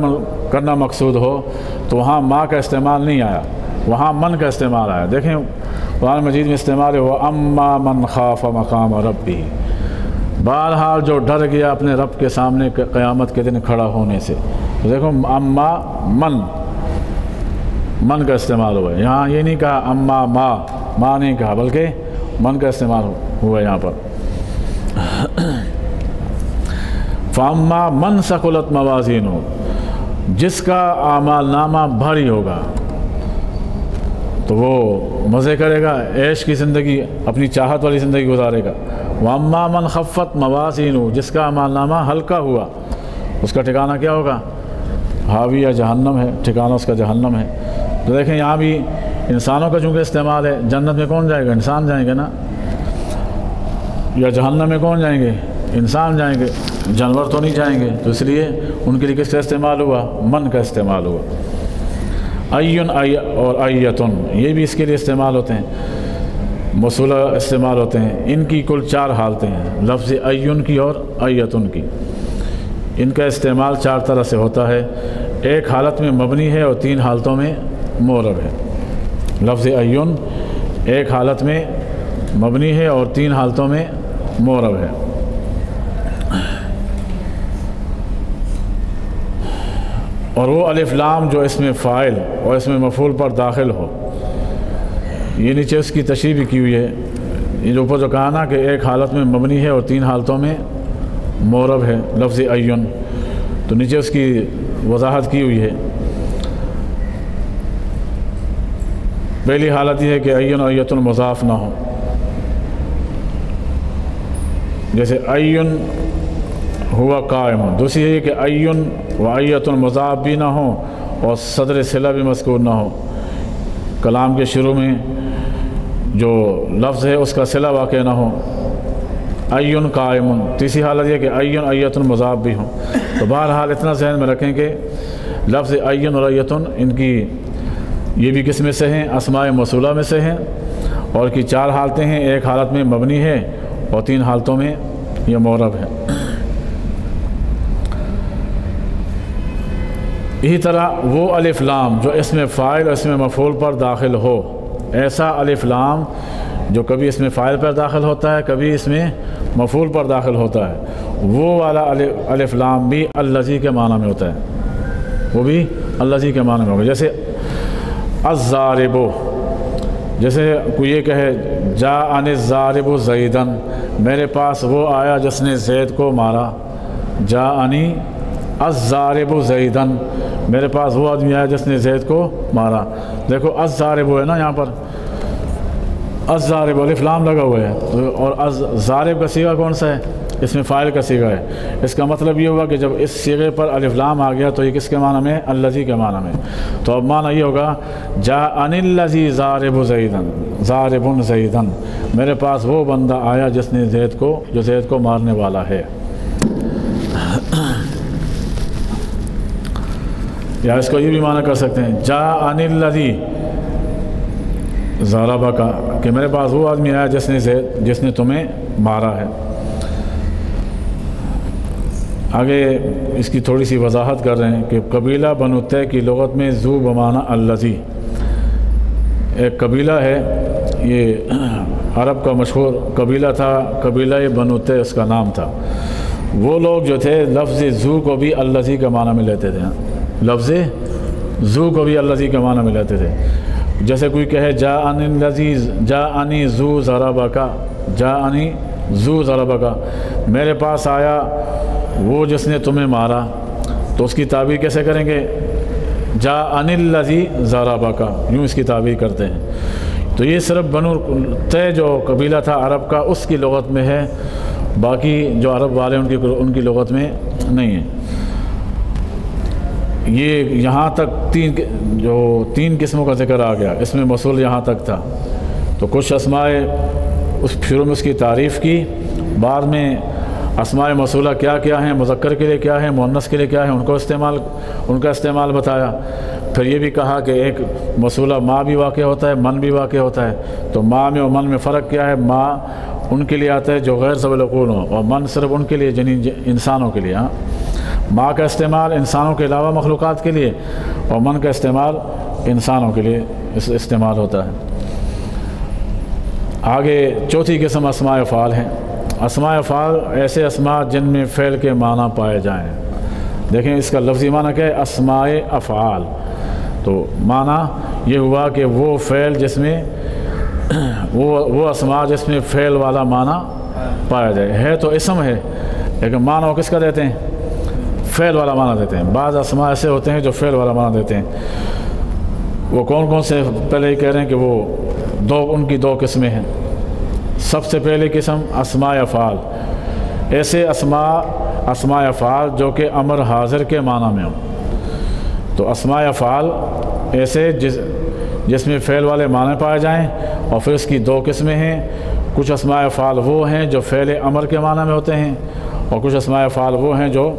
کرنا مقصود ہو تو وہاں ماں کا استعمال نہیں آیا، وہاں من کا استعمال آیا۔ دیکھیں قرآن مجید میں استعمال ہے وَأَمَّا مَنْ خَافَ مَقَامَ رَبِّهِ، بہرحال جو ڈر گیا اپنے رب کے سامنے قیامت کے دن کھڑا ہونے سے۔ تو دیکھو اما من کا استعمال ہوا ہے، یہاں یہ نہیں کہا اما ماں نہیں کہا بلکہ من کا استعمال ہوا ہے یہاں پر۔ فَأَمَّا مَنْ ثَقُلَتْ مَوَازِينُهُ، جس کا اعمال نامہ بھاری ہوگا تو وہ مزے کرے گا، عیش کی زندگی، اپنی چاہت والی زندگی گزارے گا۔ وَأَمَّا مَنْ خَفَّتْ مَوَازِينُهُ، جس کا اعمال نامہ ہلکا ہوا اس کا ٹھکانہ کیا ہوگا؟ حاویہ جہنم ہے، ٹھکانہ اس کا جہنم ہے۔ تو دیکھیں یہاں بھی انسانوں کا چونکہ استعمال ہے، جنت میں کون جائے گا؟ انسان جائیں گے نا، یا جہنم میں کون جائیں گے؟ انسان جائیں گے، جانور تو نہیں جائیں گے۔ تو اس لیے ان کے لیے کس کا استعمال ہوا؟ من کا استعمال ہوا۔ ایون اور ایتن، یہ بھی اس کے لیے استعمال ہوتے ہیں، موصولہ استعمال ہوتے ہیں۔ ان کی کل 4 حالتیں ہیں، لفظ ایون کی اور ایتن کی۔ ان کا استعمال 4 طرح سے ہوتا ہے، ایک حالت میں مبنی ہے اور 3 حالتوں میں معرب ہے۔ لفظ ایون ایک حالت میں مبنی ہے اور 3 حالتوں میں معرب ہے۔ اور وہ الف لام جو اس میں فاعل اور اس میں مفعول پر داخل ہو، یہ نیچے اس کی تشریح بھی کی ہوئی ہے۔ یہ جو اوپر جو کہا نا کہ ایک حالت میں مبنی ہے اور 3 حالتوں میں معرب ہے لفظ ایون، تو نیچے اس کی وضاحت کی ہوئی ہے۔ پہلی حالت یہ ہے کہ ایون اور ایتن مضاف نہ ہو، جیسے ایون ہوا قائم۔ دوسری ہے کہ ایون و ایتن مضاف بھی نہ ہو اور صدر صلہ بھی مذکور نہ ہو، کلام کے شروع میں جو لفظ ہے اس کا صلہ واقع نہ ہو۔ ایون قائم۔ تیسری حالت یہ کہ ایون ایتن مضاف بھی ہوں۔ تو بہرحال اتنا ذہن میں رکھیں کہ لفظ ایون اور ایتن ان کی یہ بھی کس میں سے ہیں؟ اسماء موصولہ میں سے ہیں، اور کی 4 حالتیں ہیں، ایک حالت میں مبنی ہے اور 3 حالتوں میں یہ معرب ہے۔ اسی طرح وہ الف لام جو اس میں فاعل اور اس میں مفعول پر داخل ہو، ایسا الف لام جو کبھی اس میں فاعل پر داخل ہوتا ہے کبھی اس میں مفعول پر داخل ہوتا ہے، وہ والا الف لام بھی الذی کے معنی میں ہوتا ہے، وہ بھی الذی کے معنی میں ہوگا۔ جیسے الضارب، جیسے کوئی یہ کہے جاءنی الضارب زیدن، میرے پاس وہ آیا جس نے زید کو مارا۔ جاءنی الضارب زیدن، میرے پاس وہ آدمی آیا جس نے زید کو مارا۔ دیکھو الضارب ہے نا یہاں پر، الضارب الف لام لگا ہوا ہے، اور الضارب کا صیغہ کون سا ہے؟ اس میں فاعل کا صیغہ ہے۔ اس کا مطلب یہ ہوا کہ جب اس صیغے پر الف لام آ گیا تو یہ کس کے معنی میں؟ الذی کے معنی میں۔ تو اب معنی یہ ہوگا جاءنی الذی ضارب زیدن، ضارب زیدن، میرے پاس وہ بندہ آیا جس نے جو زید کو مارنے والا ہے۔ یا اس کو یہ بھی معنی کر سکتے ہیں جاءنی الذی ضربک، کہ میرے پاس وہ آدمی آیا جس نے تمہیں مارا ہے۔ آگے اس کی تھوڑی سی وضاحت کر رہے ہیں کہ قبیلہ بنو طے کی لغت میں ذو بمعنی الذی، ایک قبیلہ ہے، یہ عرب کا مشہور قبیلہ تھا، قبیلہ بنو طے اس کا نام تھا۔ وہ لوگ جو تھے لفظ ذو کو بھی الذی کا معنی میں لیتے تھے، لفظ ذو کو بھی الذی کا معنی میں لیتے تھے۔ جیسے کوئی کہے جاءنی الذی، جاءنی ذو ضربک، جاءنی ذو ضربک، میرے پاس آیا وہ جس نے تمہیں مارا، تو اس کی تعبیر کیسے کریں گے؟ جاءنی الذی ضربک، یوں اس کی تعبیر کرتے ہیں۔ تو یہ صرف بنو طے جو قبیلہ تھا عرب کا، اس کی لغت میں ہے، باقی جو عرب والے ان کی لغت میں نہیں ہے۔ یہ یہاں تک تین قسموں کا ذکر آ گیا، اس میں موصول یہاں تک تھا۔ تو کچھ اسماء اس شروع میں اس کی تعریف کی، بعد میں اسماء موصولہ کیا کیا ہیں، مذکر کے لیے کیا ہے، مؤنث کے لیے کیا ہے، ان کا استعمال بتایا۔ پھر یہ بھی کہا کہ ایک موصولہ ما بھی واقع ہوتا ہے، من بھی واقع ہوتا ہے، تو ما میں اور من میں فرق کیا ہے؟ ما ان کے لیے آتا ہے جو غیر ذوی العقول ہوں، اور من صرف ان کے لیے جن انسانوں کے لیے۔ ما کا استعمال انسانوں کے علاوہ مخلوقات کے لیے، اور من کا استعمال انسانوں کے لیے استعمال ہوتا ہے۔ آگے چوتھی قسم اسماء افعال ہیں۔ اسماء افعال ایسے اسماء جن میں فعل کے معنی پائے جائیں۔ دیکھیں اس کا لفظی معنی کیا ہے؟ اسماء افعال، تو معنی یہ ہوا کہ وہ فعل جس میں وہ اسماء جس میں فعل والا معنی پایا جائے۔ ہے تو اسم ہے، لیکن معنی وہ کس کا دیتے ہیں؟ فعل والا معنی دیتے ہیں۔ بعض اسماء ایسے ہوتے ہیں جو فعل والا معنی دیتے ہیں۔ وہ کون کون سے؟ پہلے ہی کہہ رہے ہیں کہ وہ ان کی دو قسمیں ہیں۔ سب سے پہلی قسم اسماء افعال، ایسے اسماء افعال جو کہ امر حاضر کے معنی میں ہوں۔ تو اسماء افعال ایسے جس میں فعل والے معنی پائے جائیں، اور پھر اس کی دو قسمیں ہیں۔ کچھ اسماء افعال وہ ہیں جو فعل امر کے معنی میں ہوتے ہیں، اور کچھ اسماء افعال وہ ہیں جو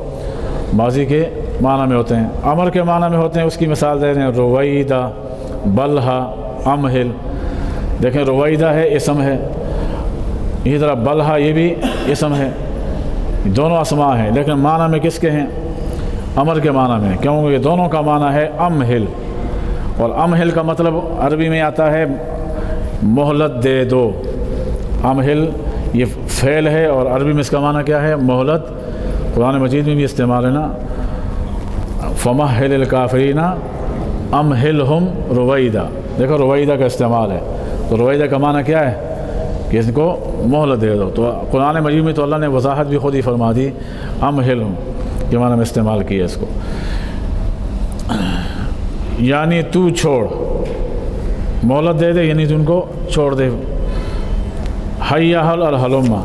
ماضی کے معنی میں ہوتے ہیں۔ امر کے معنی میں ہوتے ہیں، اس کی مثال دے رہے ہیں رویدہ، بلہا، امہل۔ دیکھیں رویدہ ہے، اسم ہے، اسی طرح بلہا یہ بھی اسم ہے، دونوں اسماء ہیں، لیکن معنی میں کس کے ہیں؟ امر کے معنی میں، کیونکہ یہ دونوں کا معنی ہے امہل، اور امہل کا مطلب عربی میں آتا ہے مہلت دے دو۔ امہل یہ فعل ہے، اور عربی میں اس کا معنی کیا ہے؟ مہلت۔ قرآن مجید میں بھی استعمال ہے نا، فمہل الکافرین امہلہم رویدہ۔ دیکھو رویدہ کا استعمال ہے، تو رویدہ کا معنی کیا ہے؟ کہ اس کو مہلت دے دو۔ تو قرآن مجید میں تو اللہ نے وضاحت بھی خود ہی فرما دی، امہلہم کے معنی میں استعمال کیا اس کو، یعنی تو چھوڑ، مہلت دے دے یعنی تو ان کو چھوڑ دے۔ حیا حل اور حلما،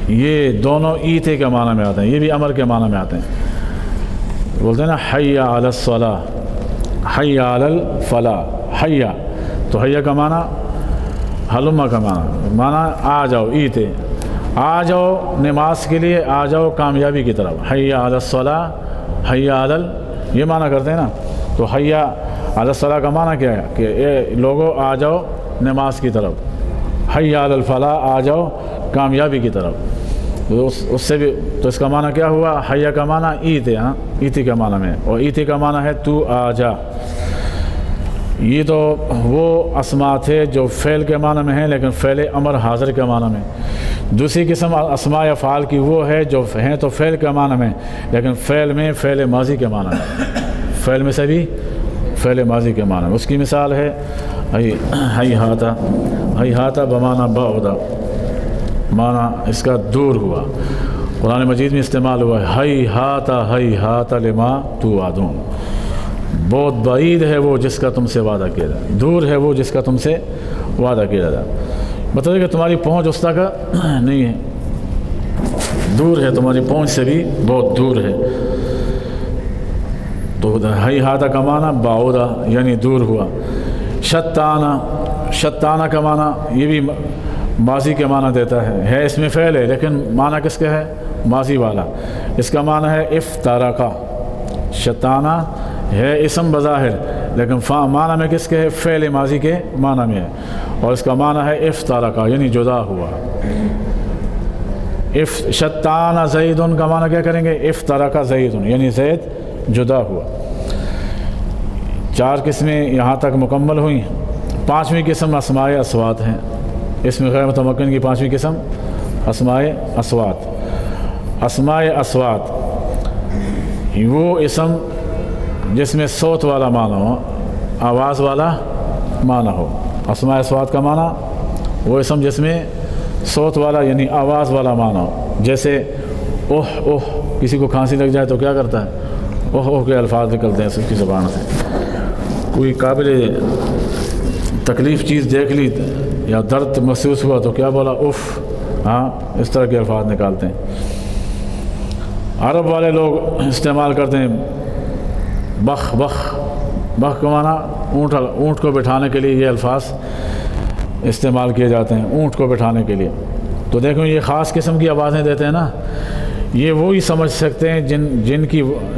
یہ دونوں ایتے کے معنی میں آتے ہیں، یہ بھی امر کے معنی میں آتے ہیں۔ بولتے ہیں نا حیا علی الصلاۃ، حیا علی الفلاح۔ حیا تو حیا کا معنی، حلما کا معنی آ جاؤ، ایتے آ جاؤ نماز کے لیے، آ جاؤ کامیابی کی طرف۔ حیا علی الصلاۃ، حیا علی یہ معنی کرتے ہیں نا۔ تو حیا علی الصلاۃ کا معنی کیا ہے؟ کہ اے لوگو آ جاؤ نماز کی طرف۔ حیا علی الفلاح، آ جاؤ کامیابی کی طرف۔ تو اس سے بھی تو اس کا معنی کیا ہوا؟ حیا کا معنی ایتے، ایتی کا معنی میں، اور ایتی کا معنی ہے تو آ جا۔ یہ تو وہ اسماء تھے جو فعل کے معنی میں ہیں، لیکن فعل امر حاضر کے معنی میں۔ دوسری قسم اسماء افعال کی وہ ہے جو ہیں تو فعل کے معنی میں، لیکن فعل میں فعل ماضی کے معنی میں، فعل میں سے بھی فعل ماضی کے معنی میں۔ اس کی مثال ہے ہیہاتا، ہیہاتا بمعنی بعدا، معنی اس کا دور ہوا۔ قرآن مجید میں استعمال ہوا ہے ہیہاتا، ہیہاتا لما توعدون، بہت بعید ہے وہ جس کا تم سے وعدہ کیا جائے، دور ہے وہ جس کا تم سے وعدہ کیا جائے۔ مطلب کہ تمہاری پہنچ اس تک نہیں ہے، دور ہے، تمہاری پہنچ سے بھی بہت دور ہے۔ تو ہیہاتا کا معنی بعودا یعنی دور ہوا۔ شتانا، شتانا کا معنی یہ بھی ماضی کے معنی دیتا ہے اس میں فعل ہے، لیکن معنی کس کا ہے؟ ماضی والا۔ اس کا معنی ہے افترقہ۔ شتانا ہے اسم بظاہر، لیکن معنی میں کس کے ہے؟ فعل ماضی کے معنی میں ہے، اور اس کا معنی ہے افترقہ یعنی جدا ہوا۔ شتان زیدن کا معنی کیا کریں گے؟ افترق زیدن، یعنی زید جدا ہوا۔ 4 قسمیں یہاں تک مکمل ہوئیں۔ 5ویں قسم اسماء اصوات ہیں۔ اسم غیر متمکن کی 5ویں قسم اسماء اصوات۔ اسماء اصوات وہ اسم جس میں صوت والا معنی ہو، آواز والا معنی ہو۔ اسماء اصوات کا معنی وہ اسم جس میں صوت والا یعنی آواز والا معنی ہو، جیسے اوہ اوہ، کسی کو کھانسی لگ جائے تو کیا کرتا ہے؟ اوہ اوہ کے الفاظ نکلتے ہیں اس کی زبان سے۔ کوئی قابل تکلیف چیز دیکھ لی یا درد محسوس ہوا تو کیا بولا؟ اف، ہاں، اس طرح کے الفاظ نکالتے ہیں۔ عرب والے لوگ استعمال کرتے ہیں بخ بخ، بخ کا معنی اونٹ کو بٹھانے کے لیے یہ الفاظ استعمال کیے جاتے ہیں، اونٹ کو بٹھانے کے لیے۔ تو دیکھو یہ خاص قسم کی آوازیں دیتے ہیں نا، یہ وہی سمجھ سکتے ہیں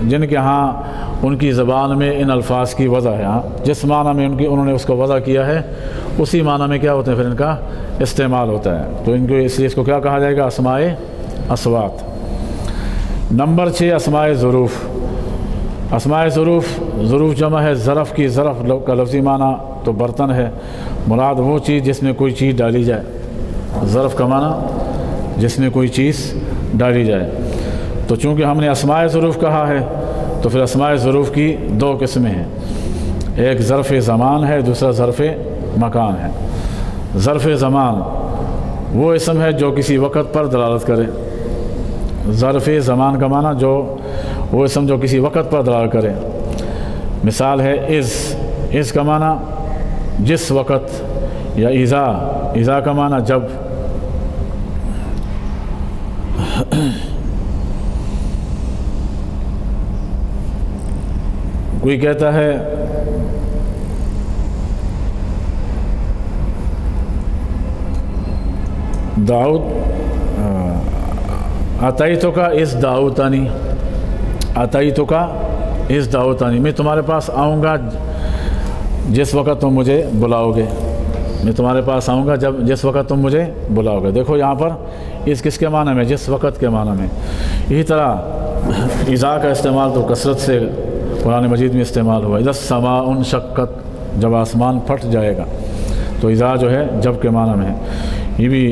جن کے ہاں ان کی زبان میں ان الفاظ کی وضع ہے۔ ہاں، جس معنی میں انہوں نے اس کو وضع کیا ہے اسی معنی میں کیا ہوتے ہیں پھر ان کا استعمال ہوتا ہے۔ تو ان کو اس لیے اس کو کیا کہا جائے گا؟ اسماء اصوات۔ نمبر 6 اسماء ظروف۔ اسماء ظروف، ظروف جمع ہے ظرف کی۔ ظرف کا لفظی معنی تو برتن ہے، مراد وہ چیز جس میں کوئی چیز ڈالی جائے۔ ظرف کا معنی جس میں کوئی چیز ڈالی جائے۔ تو چونکہ ہم نے اسماء ظروف کہا ہے تو پھر اسماء ظروف کی 2 قسمیں ہیں، ایک ظرف زمان ہے، دوسرا ظرف مکان ہے۔ ظرف زمان وہ اسم ہے جو کسی وقت پر دلالت کرے۔ ظرف زمان کا معنی وہ اسم جو کسی وقت پر دلالت کرے۔ مثال ہے از کا معنی جس وقت، یا اذا کا معنی جب۔ کوئی کہتا ہے داؤد اتیتو کا اس دعوتانی، اتیتو کا اس دعوتانی، میں تمہارے پاس آؤں گا جس وقت تم مجھے بلاؤ گے۔ میں تمہارے پاس آؤں گا جس وقت تم مجھے بلاؤ گے۔ دیکھو یہاں پر اس کس کے معنی میں؟ جس وقت کے معنی میں۔ اسی طرح اذا کا استعمال تو کثرت سے قرآن مجید میں استعمال ہوا۔ اذا السماء انشقت، جب آسمان پھٹ جائے گا، تو اذا جو ہے جب کے معنی میں ہے، یہ بھی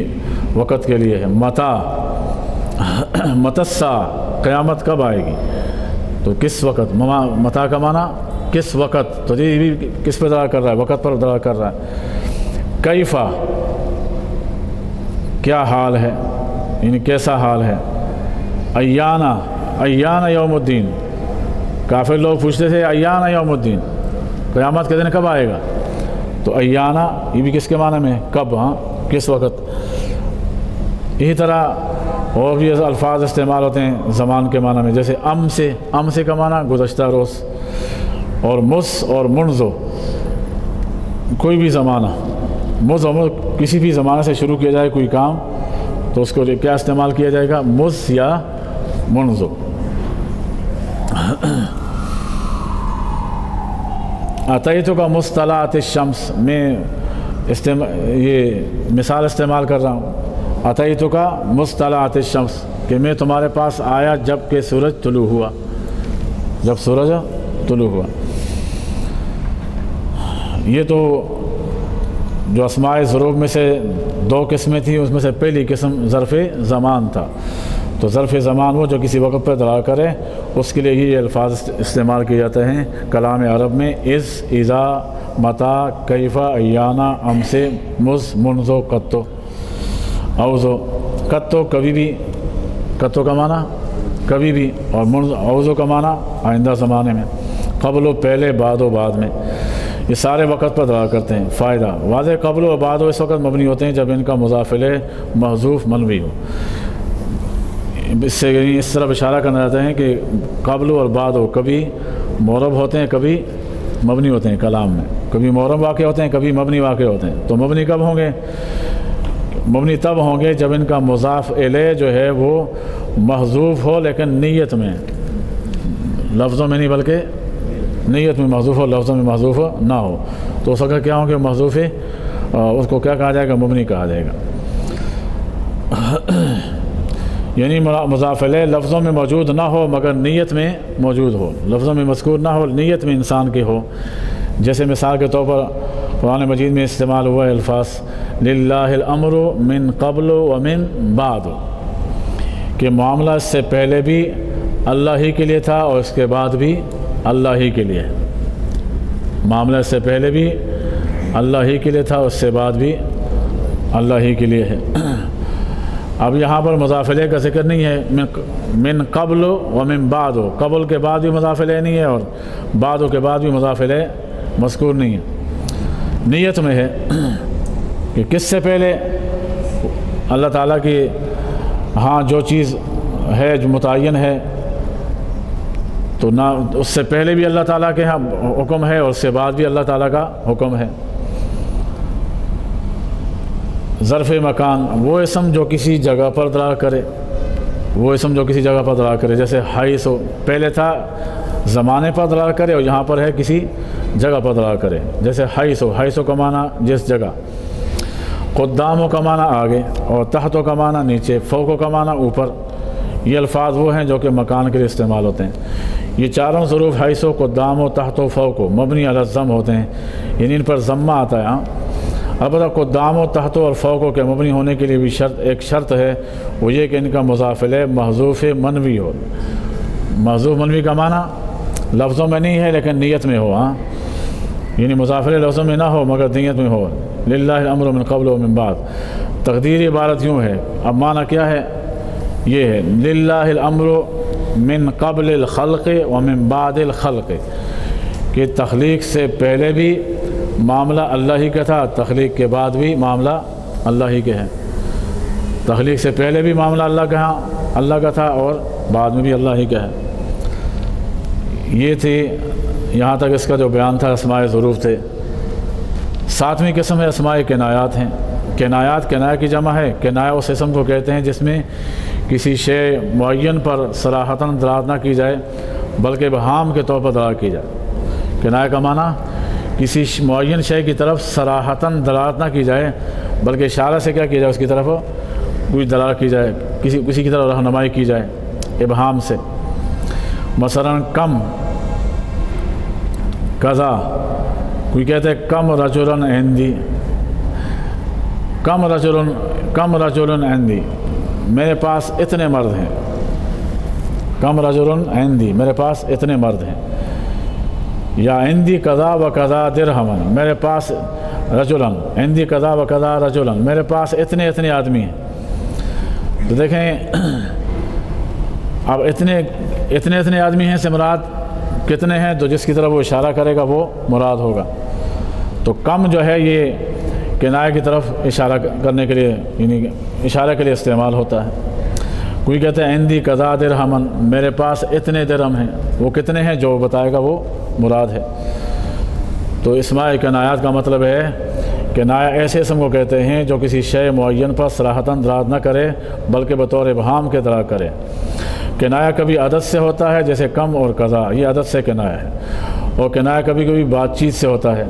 وقت کے لیے ہے۔ متی الساعة، قیامت کب آئے گی؟ تو کس وقت، متا کا معنی کس وقت، تو یہ بھی کس پہ دلالت کر رہا ہے؟ وقت پر دلالت کر رہا ہے۔ کیفا، کیا حال ہے، یعنی کیسا حال ہے۔ ایانا یوم الدین، کافر لوگ پوچھتے تھے ایانا یوم الدین، قیامت کے دن کب آئے گا؟ تو ایانا یہ بھی کس کے معنی میں؟ کب، ہاں، کس وقت۔ اسی طرح اور بھی الفاظ استعمال ہوتے ہیں زمان کے معنی میں، جیسے ام سے کا معنی گزشتہ روز، اور مس اور منذ کوئی بھی زمانہ، کسی بھی زمانے سے شروع کیا جائے کوئی کام تو اس کو کیا استعمال کیا جائے گا؟ مس یا منذ۔ اتیتو کا مصطلعت الشمس، میں یہ مثال استعمال کر رہا ہوں۔ اتیتو کا مصطلعت الشمس، کہ میں تمہارے پاس آیا جب کہ سورج طلوع ہوا، جب سورج طلوع ہوا۔ یہ تو جو اسماء ظروف میں سے 2 قسمیں تھیں، اس میں سے پہلی قسم ظرف زمان تھا۔ تو ظرف زمان وہ جو کسی وقت پر دلالت کرے، اس کے لیے یہ الفاظ استعمال کیے جاتے ہیں کلام عرب میں۔ از، اذا، متا، کیفا، ایانا، امسے، مز، منذ، قطو، اوزو۔ قطو کبھی بھی، قطو کا معنی کبھی بھی، اور اوزو کا معنی آئندہ زمانے میں، قبل و پہلے، بعد و بعد میں، یہ سارے وقت پر دلالت کرتے ہیں۔ فائدہ واضح، قبل و بعد و اس وقت مبنی ہوتے ہیں جب ان کا مضاف الیہ محذوف منوی ہو۔ اس سے اس طرح اشارہ کرنا چاہتے ہیں کہ قبل اور بعد و کبھی معرب ہوتے ہیں، کبھی مبنی ہوتے ہیں کلام میں، کبھی معرب واقع ہوتے ہیں، کبھی مبنی واقع ہوتے ہیں۔ تو مبنی کب ہوں گے؟ مبنی تب ہوں گے جب ان کا مضاف الیہ جو ہے وہ محذوف ہو، لیکن نیت میں، لفظوں میں نہیں بلکہ نیت میں محذوف ہو، لفظوں میں محذوف نہ ہو، تو اس وقت کیا ہوں گے؟ محذوف، اس کو کیا کہا جائے گا؟ مبنی کہا جائے گا۔ یعنی مضاف الیہ لفظوں میں موجود نہ ہو مگر نیت میں موجود ہو، لفظوں میں مذکور نہ ہو، نیت میں انسان کی ہو. جیسے مثال کے طور پر قرآن مجید میں استعمال ہوا ہے الفاظ للہ الامر من قبل ومن بعد، کہ معاملہ اس سے پہلے بھی اللہ ہی کے لیے تھا اور اس کے بعد بھی اللہ ہی کے لیے ہے. معاملہ اس سے پہلے بھی اللہ ہی کے لیے تھا، اس سے بعد بھی اللہ ہی کے لیے ہے. اب یہاں پر مضاف الیہ کا ذکر نہیں ہے، من قبل ومن بعد، قبل کے بعد بھی مضاف الیہ نہیں ہے اور بعد کے بعد بھی مضاف الیہ مذکور نہیں ہے. نیت میں ہے کہ کس سے پہلے اللہ تعالیٰ کی ہاں جو چیز ہے جو متعین ہے تو نہ اس سے پہلے بھی اللہ تعالیٰ کے ہاں حکم ہے اور اس سے بعد بھی اللہ تعالیٰ کا حکم ہے. ظرف مکان وہ اسم جو کسی جگہ پر دلالت کرے، وہ اسم جو کسی جگہ پر دلالت کرے، جیسے حیث پہلے تھا زمانے پر دلالت کرے اور یہاں پر ہے کسی جگہ پر دلالت کرے. جیسے حیث کا معنی جس جگہ، قدام کا معنی آگے اور تحت کا معنی نیچے، فوق کا معنی اوپر. یہ الفاظ وہ ہیں جو کہ مکان کے لیے استعمال ہوتے ہیں. یہ چاروں ظروف حیث، قدام، تحت، فوق مبنی علی الضم ہوتے ہیں، یعنی ان پر ضمہ آتا ہے. البتہ قدام و تحت اور فوق کے مبنی ہونے کے لیے بھی ایک شرط ہے، وہ یہ کہ ان کا مضاف الیہ محذوف منوی ہو. محذوف منوی کا معنی لفظوں میں نہیں ہے لیکن نیت میں ہو. یعنی مضاف الیہ لفظوں میں نہ ہو مگر نیت میں ہو. للہ الامر من قبل و من بعد. تقدیری عبارت یوں ہے، اب معنی کیا ہے؟ یہ ہے للہ الامر من قبل الخلق و من بعد الخلق، کہ تخلیق سے پہلے بھی معاملہ اللہ ہی کا تھا، تخلیق کے بعد بھی معاملہ اللہ ہی کے ہے. تخلیق سے پہلے بھی معاملہ اللہ کا تھا اور بعد میں بھی اللہ ہی کا ہے. یہ تھی یہاں تک اس کا جو بیان تھا اسماء ظروف تھے. 7ویں قسم ہے اسماء کنایات ہیں. کنایات کنایہ کی جمع ہے. کنایہ اس اسم کو کہتے ہیں جس میں کسی شے معین پر صراحتاً دلالت نہ کی جائے بلکہ ابہام کے طور پر دلالت کی جائے. کنایہ کا معنی کسی معین شے کی طرف صراحتاً دلالت نہ کی جائے بلکہ اشارہ سے کیا کیا جائے، اس کی طرف کوئی دلالت کی جائے، کسی کی طرف رہنمائی کی جائے ابہام سے. مثلا کم قضا، کوئی کہتے ہیں کم رجلن عندی، کم رجلن عندی، میرے پاس اتنے مرد ہیں. کم رجلن عندی، میرے پاس اتنے مرد ہیں. یا عندی قضا و قضا درہمن، میرے پاس رجلن، عندی قضا و قضا رجلن، میرے پاس اتنے آدمی ہیں. تو دیکھیں اب اتنے آدمی ہیں سے مراد کتنے ہیں، تو جس کی طرف وہ اشارہ کرے گا وہ مراد ہوگا. تو کم جو ہے یہ کنایہ کی طرف اشارہ کرنے کے لیے، یعنی اشارہ کے لیے استعمال ہوتا ہے. کوئی کہتا ہے عندی قضا درہمن، میرے پاس اتنے درہم ہیں، وہ کتنے ہیں جو بتائے گا وہ مراد ہے. تو اسماء کنایات کا مطلب ہے کنایہ ایسے اسم کو کہتے ہیں جو کسی شے معین پر صراحتاً دلالت نہ کرے بلکہ بطور ابہام کے دلالت کرے. کنایہ کبھی عدد سے ہوتا ہے جیسے کم اور قضا، یہ عدد سے کنایہ ہے. اور کنایہ کبھی کبھی بات چیت سے ہوتا ہے،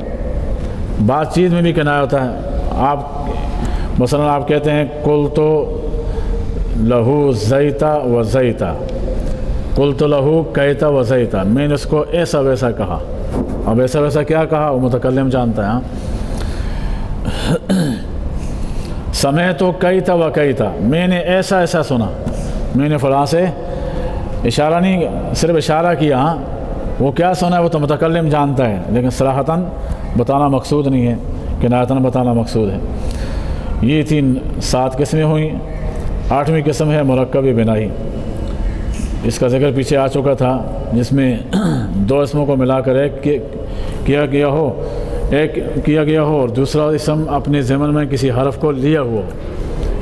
بات چیت میں بھی کنایہ ہوتا ہے. مثلا آپ کہتے ہیں قلت لہو زیتا و زیتا، قلت لہو کیتا و زیتا، میں نے اس کو ایسا ویسا کہا. اب ایسا ویسا کیا کہا وہ متکلم جانتا ہے. سمعت کیتا و کیتا، میں نے ایسا سنا، میں نے فلاں سے اشارہ نہیں، صرف اشارہ کیا. وہ کیا سنا ہے وہ تو متکلم جانتا ہے لیکن صراحتاً بتانا مقصود نہیں ہے، کنایتاً بتانا مقصود ہے. یہ 7 قسمیں ہوئیں. 8ویں قسم ہے مرکب بنائی. اس کا ذکر پیچھے آ چکا تھا، جس میں 2 اسموں کو ملا کر ایک کیا گیا ہو اور دوسرا اسم اپنے ضمن میں کسی حرف کو لیا ہوا.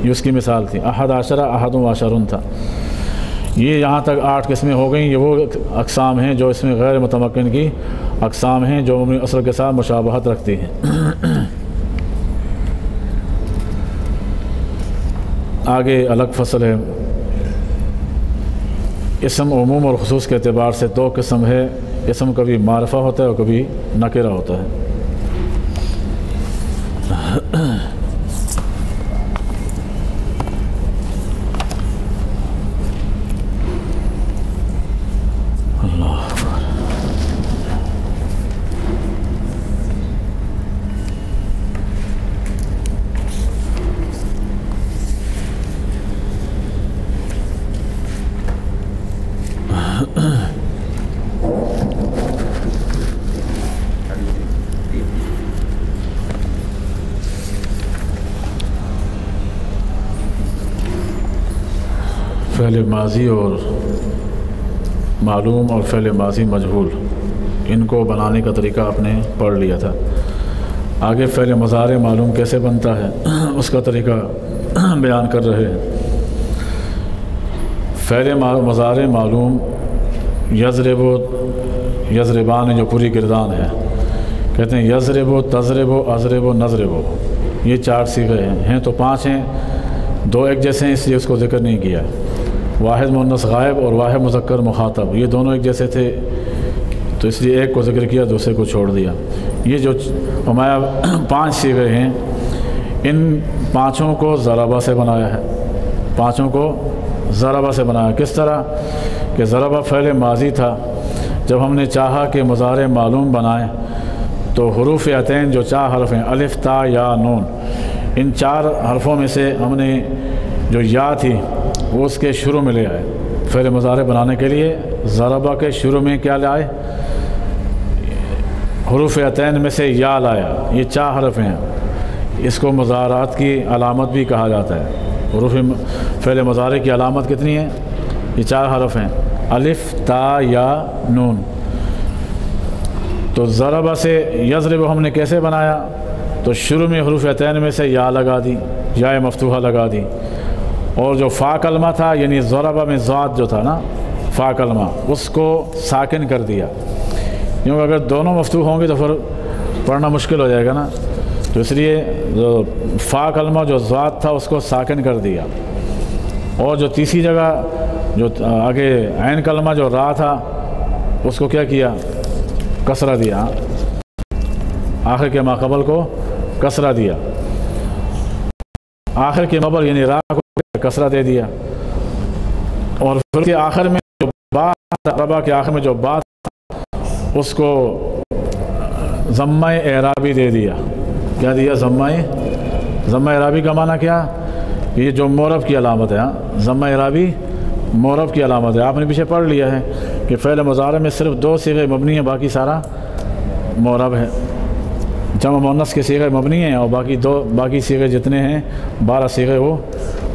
یہ اس کی مثال تھی. احد عشرہ احد و عشرن تھا. یہ یہاں تک 8 قسمیں ہو گئیں. یہ وہ اقسام ہیں جو اس میں غیر متمکن کی اقسام ہیں جو عمومی اصل کے ساتھ مشابہت رکھتی ہیں. آگے الگ فصل ہے. اسم عموم اور خصوص کے اعتبار سے 2 قسم ہے. اسم کبھی معرفہ ہوتا ہے اور کبھی نکرہ ہوتا ہے. فعل ماضی اور معلوم اور فعل ماضی مجہول، ان کو بنانے کا طریقہ آپ نے پڑھ لیا تھا۔ آگے فعل مضارع معلوم کیسے بنتا ہے اس کا طریقہ بیان کر رہے ہیں۔ فعل مضارع معلوم یضرب و یضربان جو پوری گردان ہے، کہتے ہیں یضرب و تضرب و اضرب و نضرب و، یہ 4 صیغے ہیں تو 5 ہیں، 2 ایک جیسے ہیں اس لیے اس کو ذکر نہیں کیا۔ واحد مؤنث غائب اور واحد مذکر مخاطب، یہ دونوں ایک جیسے تھے تو اس لیے ایک کو ذکر کیا، دوسرے کو چھوڑ دیا۔ یہ جو ہمارا 5 صیغے ہیں، ان 5 کو ضربہ سے بنایا ہے، 5 کو ضربہ سے بنایا۔ کس طرح کہ ضربہ فعل ماضی تھا، جب ہم نے چاہا کہ مضارع معلوم بنائیں تو حروف عتین جو 4 حرف ہیں الف تا یا نون، ان 4 حرفوں میں سے ہم نے جو یا تھی وہ اس کے شروع میں لے آئے۔ فعل مضارع بنانے کے لیے ضربہ کے شروع میں کیا لائے؟ حروف عتین میں سے یا لایا۔ یہ 4 حرف ہیں، اس کو مضارعات کی علامت بھی کہا جاتا ہے۔ حروف فعل مضارع کی علامت کتنی ہے؟ یہ 4 حرف ہیں، الف تا یا نون۔ تو ضربہ سے یضرب ہم نے کیسے بنایا؟ تو شروع میں حروف عتین میں سے یا لگا دی، یا مفتوحہ لگا دی، اور جو فا کلمہ تھا یعنی ضربہ میں ذات جو تھا نا فا کلمہ، اس کو ساکن کر دیا، کیونکہ اگر دونوں مفتوح ہوں گے تو پھر پڑھنا مشکل ہو جائے گا نا، تو اس لیے جو فا کلمہ جو ذات تھا اس کو ساکن کر دیا، اور جو تیسری جگہ جو آگے عین کلمہ جو را تھا اس کو کیا کیا؟ کسرہ دیا، آخر کے ماقبل کو کسرہ دیا، آخر کے مابل یعنی را کو کسرہ دے دیا، اور پھر کے آخر میں جو بات ربا کے آخر میں جو بات اس کو ضمہ اعرابی دے دیا۔ کیا دیا؟ ضمہ اعرابی کا معنی کیا؟ یہ جو مورب کی علامت ہے، ضمہ اعرابی مورب کی علامت ہے۔ آپ نے پیچھے پڑھ لیا ہے کہ فعل مضارع میں صرف 2 صیغے مبنی ہیں، باقی سارا مورب ہے۔ جمع مؤنث کے صیغے مبنی ہیں اور باقی صیغے جتنے ہیں 12 صیغے وہ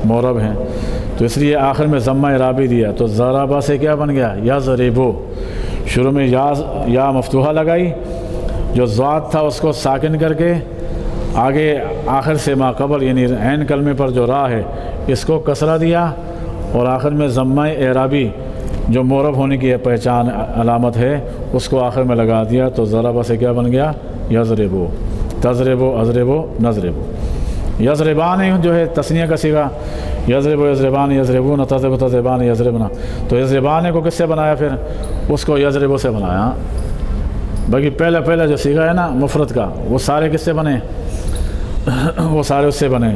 مورب ہیں، تو اس لیے آخر میں ضمہ اعرابی دیا۔ تو ضربہ سے کیا بن گیا؟ یضربو، شروع میں یا مفتوحہ لگائی، جو ذات تھا اس کو ساکن کر کے آگے آخر سے ما قبل یعنی عین کلمے پر جو را ہے اس کو کسرہ دیا، اور آخر میں ضمہ اعرابی جو مورب ہونے کی پہچان علامت ہے اس کو آخر میں لگا دیا، تو ضربہ سے کیا بن گیا؟ یضربو، تضربو، اضربو، نضربو۔ یضربان جو ہے تثنیہ کا صیغہ، یضربو یضربان یضربون، تضربو تضربان یضربنا، تو یضربان کو کس سے بنایا؟ پھر اس کو یضربو سے بنایا۔ باقی پہلا جو صیغہ ہے نا مفرد کا، وہ سارے کس سے بنے؟ وہ سارے اس سے بنے،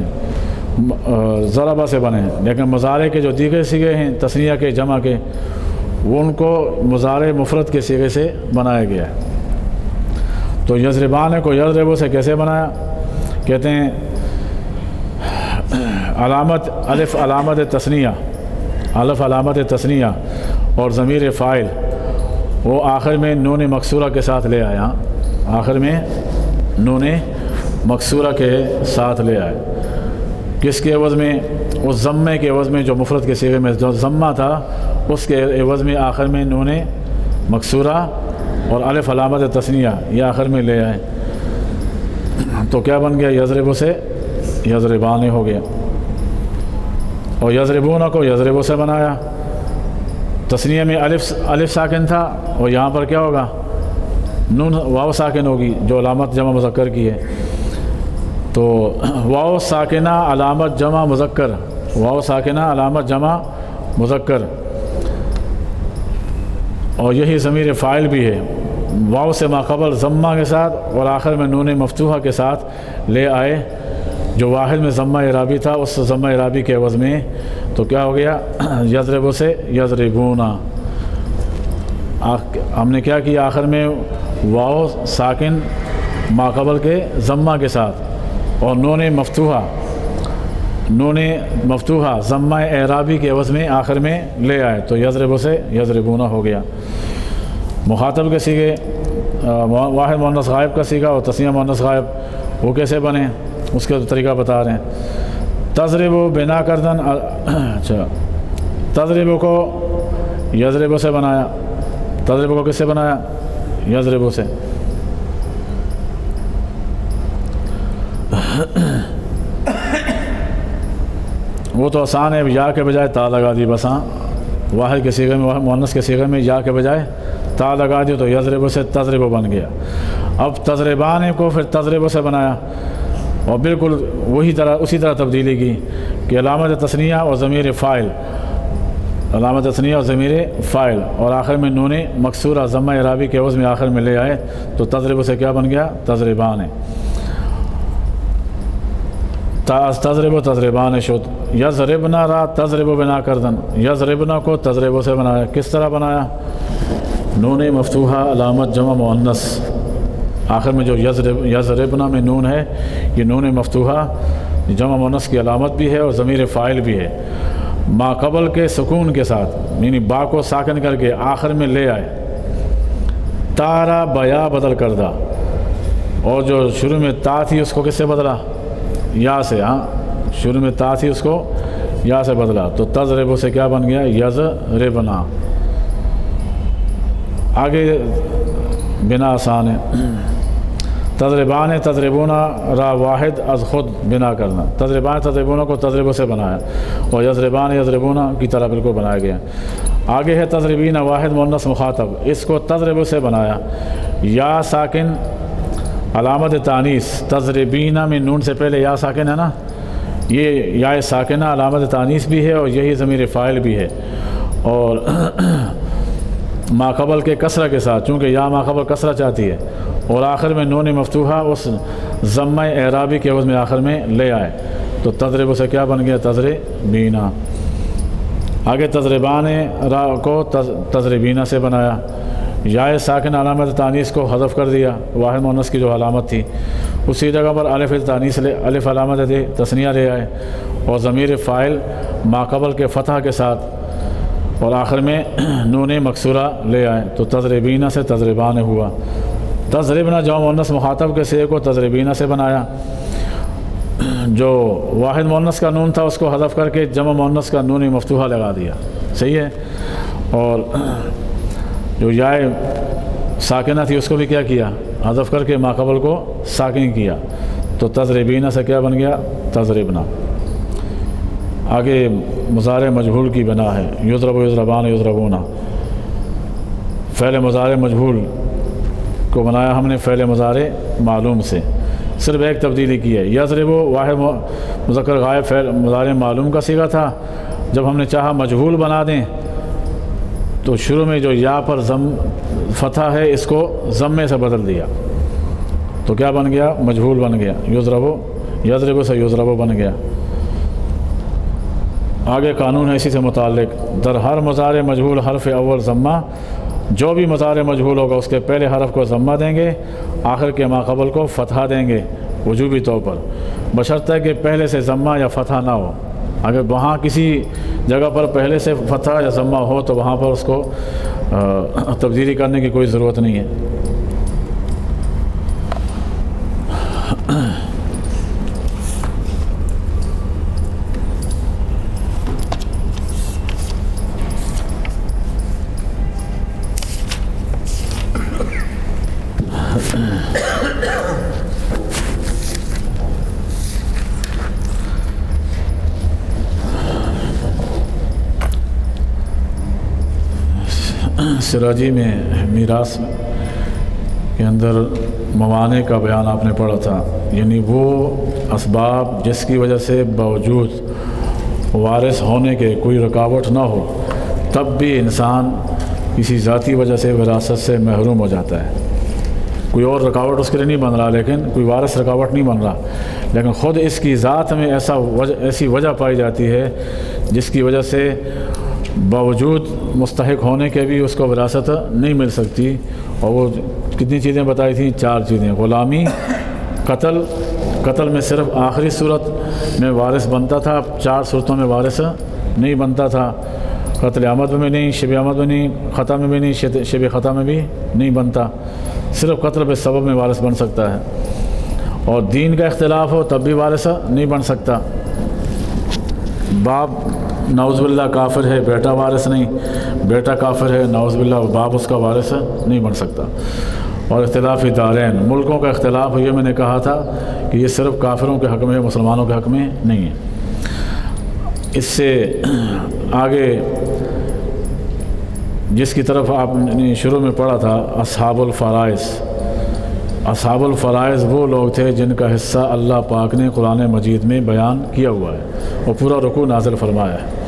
ضربہ سے بنے، لیکن مضارع کے جو دیگر صیغے ہیں تثنیہ کے جمع کے، وہ ان کو مضارع مفرد کے صیغے سے بنایا گیا ہے۔ تو یضربان کو یضربو سے کیسے بنایا؟ کہتے ہیں علامت الف علامت تثنیہ، الف علامت تثنیہ اور ضمیر فاعل وہ آخر میں نون مکسورہ کے ساتھ لے آیا، آخر میں نون مکسورہ کے ساتھ لے آئے۔ کس کے عوض میں؟ اس ضمے کے عوض میں جو مفرد کے صیغے میں جو ضمہ تھا اس کے عوض میں آخر میں نون مکسورہ اور الف علامت تثنیہ یہ آخر میں لے آئے، تو کیا بن گیا؟ یضربو سے یضربان ہو گیا، اور یضربون کو یضربو سے بنایا۔ تثنیہ میں الف ساکن تھا اور یہاں پر کیا ہوگا؟ نون واو ساکن ہوگی جو علامت جمع مذکر کی ہے، تو واو ساکنہ علامت جمع مذکر، واو ساکنہ علامت جمع مذکر، اور یہی ضمیر فاعل بھی ہے، واو سے ماقبل ضمہ کے ساتھ اور آخر میں نون مفتوحہ کے ساتھ لے آئے، جو واحد میں ضمہ اعرابی تھا اس ضمہ اعرابی کے عوض میں تو کیا ہو گیا؟ یضربو سے یضربونا۔ ہم نے کیا کیا؟ آخر میں واو ساکن ماقبل کے ضمہ کے ساتھ اور نون مفتوحہ ضمہ اعرابی کے عوض میں آخر میں لے آئے، تو یضربو سے یضربونا ہو گیا۔ مخاطب کے صیغے واحد مؤنث غائب کا صیغہ اور تثنیہ مؤنث غائب وہ کیسے بنے اس کا طریقہ بتا رہے ہیں۔ تضرب بنا کردن، اچھا تضرب کو یضرب سے بنایا، تضرب کو کس سے بنایا؟ یضرب سے۔ وہ تو آسان ہے، یا کے بجائے تا لگا دی بس، ہاں واحد کے صیغے میں، مؤنث کے صیغے میں یا کے بجائے تا لگا دی تو یضرب سے تضرب بن گیا۔ اب تضربان کو پھر تضرب سے بنایا، اور بالکل اسی طرح تبدیلی کی کہ علامت تثنیہ اور ضمیر فاعل، علامت تثنیہ اور ضمیر فاعل، اور آخر میں نون مکسورہ ضمہ اعرابی کے عوض میں آخر میں لے آئے تو تضرب سے کیا بن گیا؟ تضربان۔ تضرب و تضربان شد۔ یضربنا را تضرب بنا کردن، یضربنا کو تضرب سے بنایا۔ کس طرح بنایا؟ نون مفتوحہ علامت جمع مؤنث، آخر میں جو یضربنا میں نون ہے، یہ نون مفتوحہ جمع مؤنث کی علامت بھی ہے اور ضمیر فاعل بھی ہے، ما قبل کے سکون کے ساتھ، یعنی با کو ساکن کر کے آخر میں لے آئے، تارا بیا بدل کردہ، اور جو شروع میں تا تھی اس کو کس سے بدلا؟ یا سے، ہاں شروع میں تا تھی اس کو یا سے بدلا، تو تضرب سے کیا بن گیا؟ یضربنا۔ آگے بنا آسان ہے، تضربان تضربون را واحد از خود بنا کرنا، تضربان تضربون کو تضرب سے بنایا، اور یضربان یضربون کی طرح بالکل بنایا گیا۔ آگے ہے تضربین واحد مؤنث مخاطب، اس کو تضرب سے بنایا، یا ساکن علامت تانیث، تضربینہ میں نون سے پہلے یا ساکن ہے نا، یہ یا ساکنہ علامت تانیث بھی ہے اور یہی ضمیر فاعل بھی ہے، اور ما قبل کے کسرہ کے ساتھ، چونکہ یا ما قبل کسرہ چاہتی ہے، اور آخر میں نون مفتوحہ اس ضمہ اعرابی کے عوض میں آخر میں لے آئے تو تضرب سے کیا بن گیا؟ تضربینہ۔ آگے تضربان را کو تضربینہ سے بنایا، یا ساکن علامت تانیث کو حذف کر دیا، واحد مؤنث کی جو علامت تھی، اسی جگہ پر الف تانیث الف علامت تثنیہ لے آئے، اور ضمیر فاعل ما قبل کے فتح کے ساتھ اور آخر میں نون مکسورہ لے آئے تو تضربینہ سے تضربان ہوا۔ تضربنا جمع مؤنث مخاطب کے صیغے کو تضربینہ سے بنایا، جو واحد مؤنث کا نون تھا اس کو حذف کر کے جمع مؤنث کا نون مفتوحہ لگا دیا، صحیح ہے، اور جو یا ساکنہ تھی اس کو بھی کیا کیا؟ حذف کر کے ماقبل کو ساکن کیا، تو تضربینہ سے کیا بن گیا؟ تضربنا۔ آگے مضارع مجہول کی بنا ہے، یضرب یضربان یضربون، فعل مضارع مجہول کو بنایا ہم نے فعل مضارع معلوم سے، صرف ایک تبدیلی کی ہے، یضرب واحد مذکر غائب فعل مضارع معلوم کا صیغہ تھا، جب ہم نے چاہا مجہول بنا دیں تو شروع میں جو یا پر فتح ہے اس کو ضمے سے بدل دیا تو کیا بن گیا؟ مجہول بن گیا، یضرب سے یضرب بن گیا۔ آگے قانون ہے اسی سے متعلق، در ہر مضارع مجہول حرف اول ضمہ، جو بھی مضارع مجہول ہوگا اس کے پہلے حرف کو ضمہ دیں گے، آخر کے ماقبل کو فتحہ دیں گے وجوبی طور پر، بشرطہ کہ پہلے سے ضمہ یا فتحہ نہ ہو۔ اگر وہاں کسی جگہ پر پہلے سے فتحہ یا ضمہ ہو تو وہاں پر اس کو تبدیلی کرنے کی کوئی ضرورت نہیں ہے۔ سراجی میں میراث کے اندر موانع کا بیان آپ نے پڑھا تھا، یعنی وہ اسباب جس کی وجہ سے باوجود وارث ہونے کے کوئی رکاوٹ نہ ہو تب بھی انسان کسی ذاتی وجہ سے وراثت سے محروم ہو جاتا ہے۔ کوئی اور رکاوٹ اس کے لیے نہیں بن رہا، لیکن کوئی وارث رکاوٹ نہیں بن رہا، لیکن خود اس کی ذات میں ایسی وجہ پائی جاتی ہے جس کی وجہ سے باوجود مستحق ہونے کے بھی اس کو وراثت نہیں مل سکتی، اور وہ کتنی چیزیں بتائی تھیں؟ 4 چیزیں، غلامی، قتل میں صرف آخری صورت میں وارث بنتا تھا، 4 صورتوں میں وارث نہیں بنتا تھا، قتل عمد میں نہیں، شبہ عمد میں نہیں، خطا میں بھی نہیں، شبہ خطا میں بھی نہیں بنتا، صرف قتل بے سبب میں وارث بن سکتا ہے، اور دین کا اختلاف ہو تب بھی وارث نہیں بن سکتا، باپ نعوذ باللہ کافر ہے بیٹا وارث نہیں، بیٹا کافر ہے نعوذ باللہ باپ اس کا وارث نہیں بن سکتا۔ اور اختلاف دارین، ملکوں کا اختلاف، یہ میں نے کہا تھا کہ یہ صرف کافروں کے حق میں، مسلمانوں کے حق میں نہیں ہے۔ اس سے آگے جس کی طرف آپ نے شروع میں پڑھا تھا، اصحاب الفرائض، اصحاب الفرائض وہ لوگ تھے جن کا حصہ اللہ پاک نے قرآن مجید میں بیان کیا ہوا ہے اور پورا رکوع نازل فرمایا ہے۔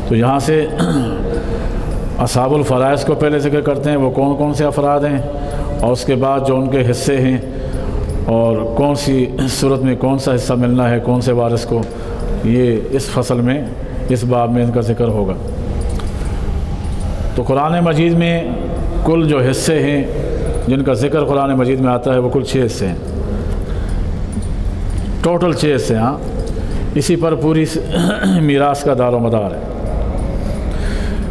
تو یہاں سے اصحاب الفرائض کو پہلے ذکر کرتے ہیں، وہ کون کون سے افراد ہیں، اور اس کے بعد جو ان کے حصے ہیں اور کون سی صورت میں کون سا حصہ ملنا ہے کون سے وارث کو، یہ اس فصل میں، اس باب میں ان کا ذکر ہوگا۔ تو قرآن مجید میں کل جو حصے ہیں جن کا ذکر قرآن مجید میں آتا ہے وہ کل 6 حصے ہیں، ٹوٹل 6 حصے ہیں۔ اسی پر پوری میراث کا دار و مدار ہے۔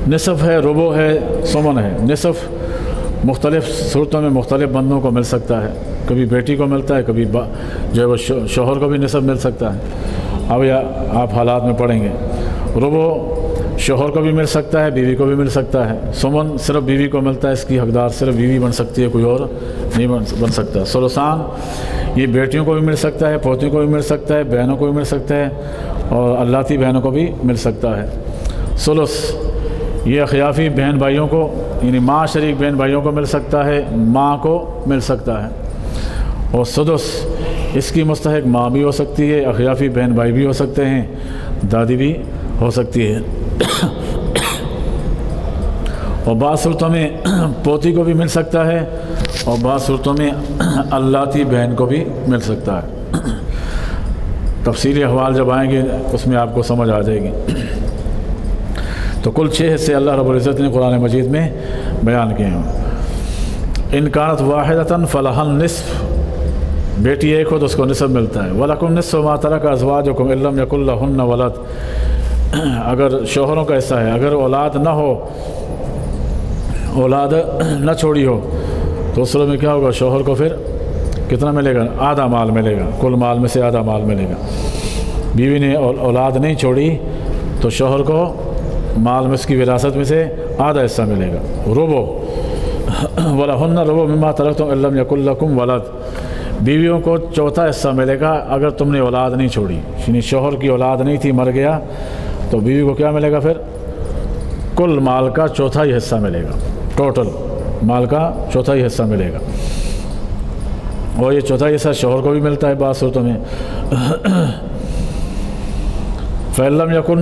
نصف ہے، ربع ہے، ثمن ہے۔ نصف مختلف صورتوں میں مختلف بندوں کو مل سکتا ہے، کبھی بیٹی کو ملتا ہے، کبھی جو ہے وہ شوہر کو بھی نصف مل سکتا ہے۔ اب آپ حالات میں پڑھیں گے۔ ربع شوہر کو بھی مل سکتا ہے، بیوی کو بھی مل سکتا ہے۔ ثمن صرف بیوی کو ملتا ہے، اس کی حقدار صرف بیوی بن سکتی ہے، کوئی اور نہیں بن سکتا۔ ثلثان یہ بیٹیوں کو بھی مل سکتا ہے، پوتیوں کو بھی مل سکتا ہے، بہنوں کو بھی مل سکتا ہے، اور اللاتی بہنوں کو بھی مل سکتا ہے۔ ثلث یہ اخیافی بہن بھائیوں کو، یعنی ماں شریک بہن بھائیوں کو مل سکتا ہے، ماں کو مل سکتا ہے۔ اور سدس اس کی مستحق ماں بھی ہو سکتی ہے، اخیافی بہن بھائی بھی ہو سکتے ہیں، دادی بھی ہو سکتی ہے۔ اور بعض صورتوں میں پوتی کو بھی مل سکتا ہے، اور بعض صورتوں میں اللاتی بہن کو بھی مل سکتا ہے۔ تفصیلی احوال جب آئیں گے اس میں آپ کو سمجھ آ جائے گی۔ تو کل 6 حصے اللہ رب العزت نے قرآن مجید میں بیان کیے ہیں۔ ان کانت واحدۃ فلہا النصف، بیٹی ایک ہو تو اس کو نصف ملتا ہے۔ وَلَكُمْ نِصْفُ مَا تَرَكَ أَزْوَاجُكُمْ إِن لَّمْ يَكُن لَّهُنَّ وَلَدٌ، اگر شوہروں کا حصہ ہے، اگر اولاد نہ ہو، اولاد نہ چھوڑی ہو، تو اس صورت میں کیا ہوگا؟ شوہر کو پھر کتنا ملے گا؟ آدھا مال ملے گا، کل مال میں سے آدھا مال ملے گا۔ بیوی نے اولاد نہیں چھوڑی تو شوہر کو مال میں اس کی وراثت میں سے آدھا حصہ ملے گا۔ ربع وَلَهُنَّ رُبُعُ مِمَّا تَرَكْتُمْ إِن لَّمْ يَكُن لَّكُمْ وَلَدٌ، بیویوں کو چوتھا حصہ ملے گا اگر تم نے اولاد نہیں چھوڑی، یعنی شوہر کی اولاد نہیں تھی، مر گیا، تو بیوی کو کیا ملے گا؟ پھر کل مال کا چوتھائی حصہ ملے گا، ٹوٹل مال کا چوتھائی حصہ ملے گا۔ اور یہ چوتھائی حصہ شوہر کو بھی ملتا ہے بعض صورتوں میں۔ فَإِن لَّمْ يَكُن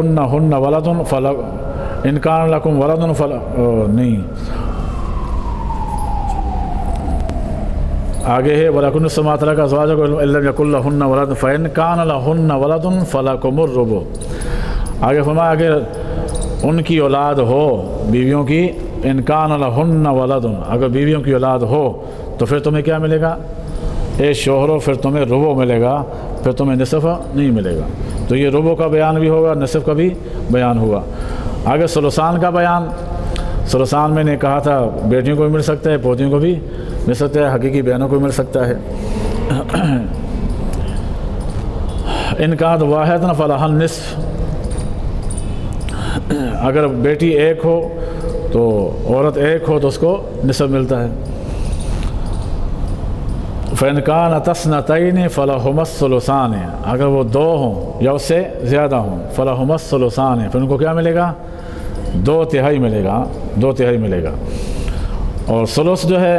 لَّهُنَّ وَلَدٌ فَإِن كَانَ لَكُمْ وَلَدٌ نہیں، آگے ہے وَلَكُمْ نِصْفُ مَا تَرَكَ أَزْوَاجُكُمْ إِن لَّمْ يَكُن لَّهُنَّ وَلَدٌ فَإِن كَانَ لَهُنَّ وَلَدٌ فَلَكُمُ الرُّبُعُ، آگے فرمایا اگر ان کی اولاد ہو، بیویوں کی، إِن كَانَ لَهُنَّ وَلَدٌ، اگر بیویوں کی اولاد ہو تو پھر تمہیں کیا ملے گا؟ اے شوہروں، پھر تمہیں ربع ملے گا، پھر تمہیں نصف نہیں ملے گا۔ تو یہ ربع کا بیان بھی ہوگا، نصف کا بھی بیان ہوا۔ آگے ثلثان کا بیان، ثلثان میں نے کہا تھا بیٹیوں کو بھی مل سکتا ہے، پوتیوں کو بھی مل سکتا ہے، حقیقی بہنوں کو بھی مل سکتا ہے۔ ان کانت واحدۃ فلہا النصف، اگر بیٹی ایک ہو تو عورت ایک ہو تو اس کو نصف ملتا ہے۔ فَإِن كَانَتْ اثْنَتَيْنِ فَلَهُمَا الثُّلُثَانِ، اگر وہ 2 ہوں یا اس سے زیادہ ہوں، فَلَهُمَا الثُّلُثَانِ، پھر ان کو کیا ملے گا؟ 2/3 ملے گا، 2/3 ملے گا۔ اور ثلث جو ہے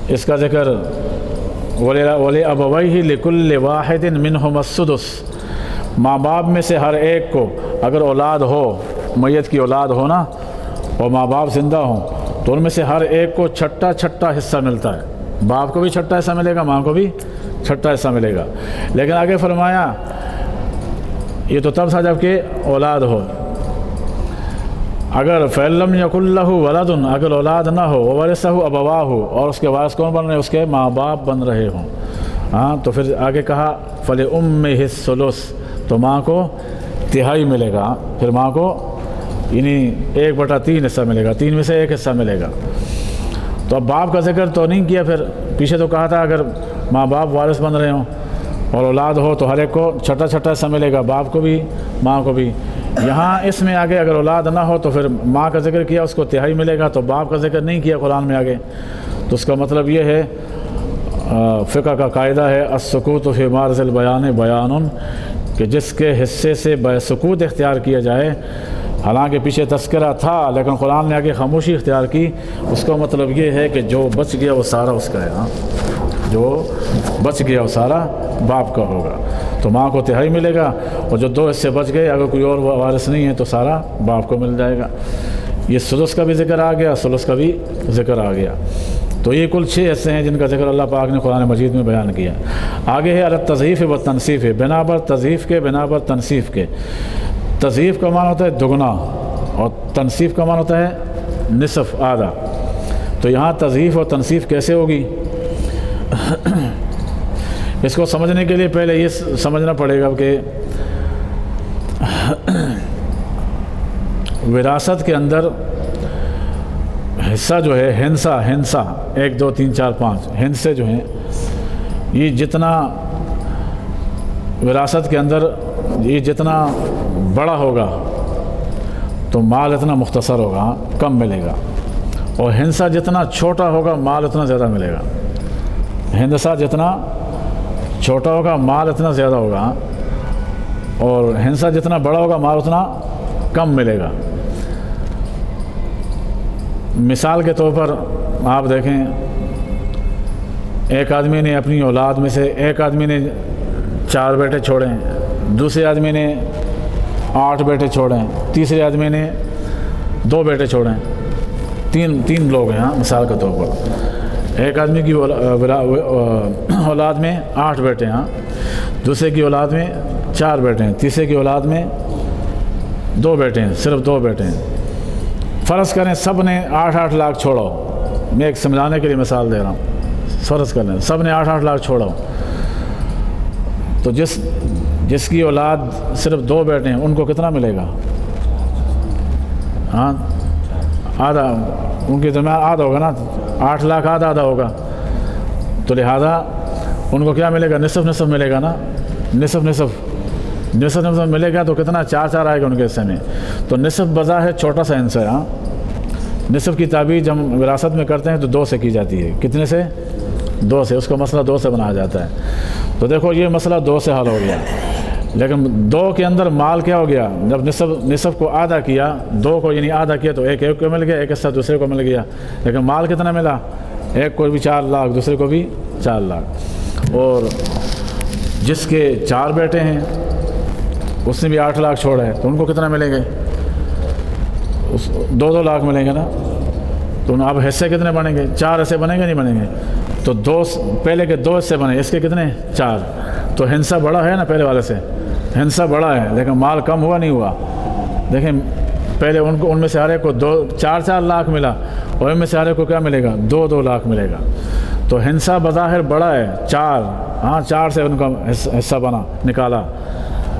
اس کا ذکر وَلِأَبَوَيْهِ لِكُلِّ وَاحِدٍ مِّنْهُمَا السُّدُسُ، ماں باپ میں سے ہر ایک کو اگر اولاد ہو، میت کی اولاد ہو نا، اور ماں باپ زندہ ہوں، تو ان میں سے ہر ایک کو چھٹا حصہ ملتا ہے۔ باپ کو بھی چھٹا حصہ ملے گا، ماں کو بھی چھٹا حصہ ملے گا۔ لیکن آگے فرمایا یہ تو تب تھا جب کہ اولاد ہو۔ اگر فَإِن لَّمْ يَكُن لَّهُ وَلَدٌ، اگر اولاد نہ ہو، وَوَرِثَهُ أَبَوَاهُ، اور اس کے وارث کون بن رہے ہیں؟ اس کے ماں باپ بن رہے ہوں۔ ہاں، تو پھر آگے کہا فَلِأُمِّهِ الثُّلُثُ، تو ماں کو تہائی ملے گا، پھر ماں کو یعنی 1/3 حصہ ملے گا، 3 میں سے 1 حصہ ملے گا۔ تو اب باپ کا ذکر تو نہیں کیا، پھر پیچھے تو کہا تھا اگر ماں باپ وارث بن رہے ہوں، اور اولاد ہو تو ہر ایک کو چھٹا چھٹا حصہ ملے گا، باپ کو بھی ماں کو بھی۔ یہاں اس میں آگے اگر اولاد نہ ہو تو پھر ماں کا ذکر کیا، اس کو تہائی ملے گا، تو باپ کا ذکر نہیں کیا قرآن میں آگے، تو اس کا مطلب یہ ہے فقہ کا قاعدہ ہے السکوت فی معرض البیان بیان، کہ جس کے حصے سے سکوت اختیار کیا جائے، حالانکہ پیچھے تذکرہ تھا لیکن قرآن نے آگے خاموشی اختیار کی، اس کا مطلب یہ ہے کہ جو بچ گیا وہ سارا اس کا ہے، جو بچ گیا وہ سارا باپ کا ہوگا، تو ماں کو تہائی ملے گا، اور جو 2 حصے بچ گئے اگر کوئی اور وارث نہیں ہے تو سارا باپ کو مل جائے گا۔ یہ سدس کا بھی ذکر آ گیا، ثلث کا بھی ذکر آ گیا، تو یہ کل 6 حصے ہیں جن کا ذکر اللہ پاک نے قرآن مجید میں بیان کیا۔ آگے ہے التضعیف و تنصیف، بنا پر تضعیف کے، بنا پر تنصیف کے۔ تضعیف کا معنی ہوتا ہے دگنا، اور تنصیف کا معنی ہوتا ہے نصف، آدھا۔ تو یہاں تضعیف اور تنصیف کیسے ہوگی؟ اس کو سمجھنے کے لیے پہلے یہ سمجھنا پڑے گا کہ وراثت کے اندر حصہ جو ہے، ہندسہ 1 2 3 4 5 ہندسے جو ہیں، یہ جتنا وراثت کے اندر یہ جتنا بڑا ہوگا تو مال اتنا مختصر ہوگا، کم ملے گا، اور ہندسہ جتنا چھوٹا ہوگا مال اتنا زیادہ ملے گا۔ ہندسہ جتنا چھوٹا ہوگا مال اتنا زیادہ ہوگا، اور ہندسہ جتنا بڑا ہوگا مال اتنا کم ملے گا۔ مثال کے طور پر آپ دیکھیں، ایک آدمی نے اپنی اولاد میں سے، ایک آدمی نے 4 بیٹے چھوڑے ہیں، دوسرے آدمی نے 8 بیٹے چھوڑے ہیں، تیسرے آدمی نے 2 بیٹے چھوڑے ہیں، تین لوگ ہیں مثال کے طور پر۔ ایک آدمی کی اولاد میں 8 بیٹے ہیں، دوسرے کی اولاد میں 4 بیٹے ہیں، تیسرے کی اولاد میں 2 بیٹے ہیں، صرف 2 بیٹے ہیں۔ فرض کریں سب نے 8 لاکھ چھوڑا ہو، میں ایک سمجھانے کے لیے مثال دے رہا ہوں، فرض کریں سب نے 8 لاکھ چھوڑا ہو، تو جس کی اولاد صرف 2 بیٹے ہیں ان کو کتنا ملے گا؟ آدھا، ان کے درمیان آدھا ہوگا نا، 8 لاکھ آدھا ہوگا، تو لہذا ان کو کیا ملے گا؟ نصف ملے گا نا، نصف ملے گا، تو کتنا؟ 4 آئے گا ان کے حصے میں۔ تو نصف بظاہر چھوٹا سا حصہ ہے، نصف کی تعبیر جب ہم وراثت میں کرتے ہیں تو 2 سے کی جاتی ہے، کتنے سے؟ 2 سے، اس کو مسئلہ 2 سے بنایا جاتا ہے۔ تو دیکھو یہ مسئلہ 2 سے حل ہو گیا، لیکن 2 کے اندر مال کیا ہو گیا؟ جب نصف کو آدھا کیا، 2 کو یعنی آدھا کیا، تو ایک کو مل گیا، ایک حصہ دوسرے کو مل گیا، لیکن مال کتنا ملا؟ ایک کو بھی 4 لاکھ، دوسرے کو بھی 4 لاکھ۔ اور جس کے 4 بیٹے ہیں اس نے بھی 8 لاکھ چھوڑا ہے، تو ان کو کتنا ملیں گے؟ 2 لاکھ ملیں گے نا۔ تو اب حصے کتنے بنیں گے؟ 4 حصے بنیں گے نہیں بنیں گے؟ تو پہلے کے 2 حصے بنے، اس کے کتنے؟ 4۔ تو ہندسہ بڑا ہے نا پہلے والے سے، ہندسہ بڑا ہے لیکن مال کم ہوا نہیں ہوا۔ دیکھیں پہلے ان میں سے ہر ایک کو 4 لاکھ ملا، اور ان میں سے ہر ایک کو کیا ملے گا؟ 2 لاکھ ملے گا۔ تو ہندسہ بظاہر بڑا ہے، 4 سے ان کا حصہ نکالا،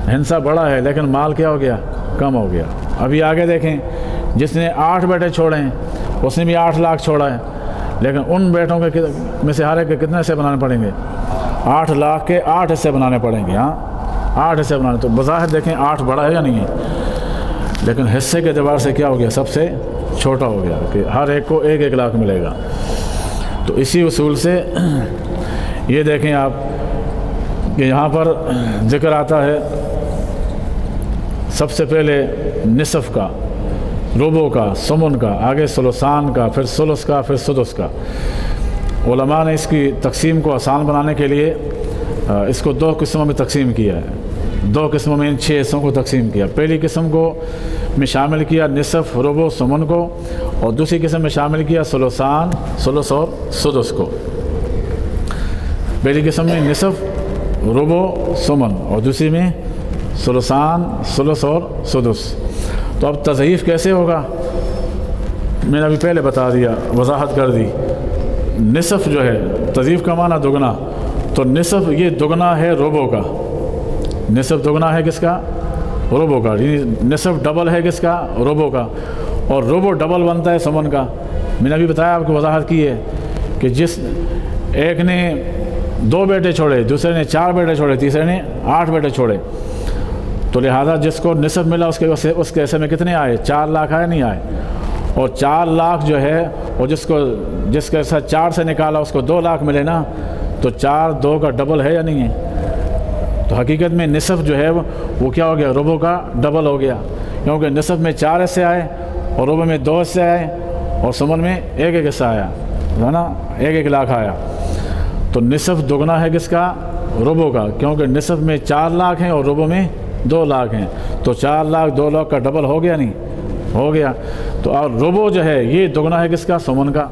ہندسہ بڑا ہے لیکن مال کیا ہو گیا؟ کم ہو گیا۔ ابھی آگے دیکھیں، جس نے 8 بیٹے چھوڑے ہیں اس نے بھی 8 لاکھ چھوڑا ہے، لیکن ان بیٹوں کے میں سے ہر ایک کے کتنے حصے بنانے پڑیں گے؟ 8 لاکھ کے 8 حصے بنانے پڑیں گے۔ 8 حصے بنانے، تو بظاہر دیکھیں 8 بڑا ہے یا نہیں ہے، لیکن حصے کے اعتبار سے کیا ہو گیا؟ سب سے چھوٹا ہو گیا، کہ ہر ایک کو 1 لاکھ ملے گا۔ تو اسی اصول سے یہ دیکھیں آپ کہ یہاں پر ذکر آتا ہے سب سے پہلے نصف کا، ربع کا، ثمن کا، آگے ثلثان کا، پھر ثلث کا، پھر سدس کا۔ علماء نے اس کی تقسیم کو آسان بنانے کے لیے اس کو 2 قسموں میں تقسیم کیا ہے، 2 قسموں میں ان 6 حصوں کو تقسیم کیا۔ پہلی قسم کو میں شامل کیا نصف، ربع، ثمن کو، اور دوسری قسم میں شامل کیا ثلثان، ثلث اور سدس کو۔ پہلی قسم میں نصف، ربع، ثمن، اور دوسری میں ثلثان، ثلث اور سدس۔ تو اب تضعیف کیسے ہوگا؟ میں نے ابھی پہلے بتا دیا، وضاحت کر دی۔ نصف جو ہے، تضعیف کا معنی دگنا، تو نصف یہ دگنا ہے ربع کا، نصف دگنا ہے کس کا؟ ربع کا، یعنی نصف ڈبل ہے کس کا؟ ربع کا، اور ربع ڈبل بنتا ہے ثمن کا۔ میں نے ابھی بتایا، آپ کو وضاحت کی ہے کہ جس ایک نے 2 بیٹے چھوڑے، دوسرے نے 4 بیٹے چھوڑے، تیسرے نے 8 بیٹے چھوڑے، تو لہذا جس کو نصف ملا اس کے حصے میں کتنے آئے؟ 4 لاکھ آئے، نہیں آئے؟ اور 4 لاکھ جو ہے وہ جس کے حصہ 4 سے نکالا اس کو 2 لاکھ ملے نا، تو 4 2 کا ڈبل ہے یا نہیں ہے؟ تو حقیقت میں نصف جو ہے وہ کیا ہو گیا؟ ربع کا ڈبل ہو گیا، کیونکہ نصف میں 4 حصے آئے اور ربع میں 2 حصے آئے اور سمن میں 1 حصہ آیا ہے نا، 1 لاکھ آیا۔ تو نصف دگنا ہے کس کا؟ ربع کا، کیونکہ نصف میں 4 لاکھ ہیں اور ربع میں 2 لاکھ ہیں، تو 4 لاکھ 2 لاکھ کا ڈبل ہو گیا نہیں؟ ہو گیا۔ تو اور ربع جو ہے یہ دگنا ہے کس کا؟ سمن کا،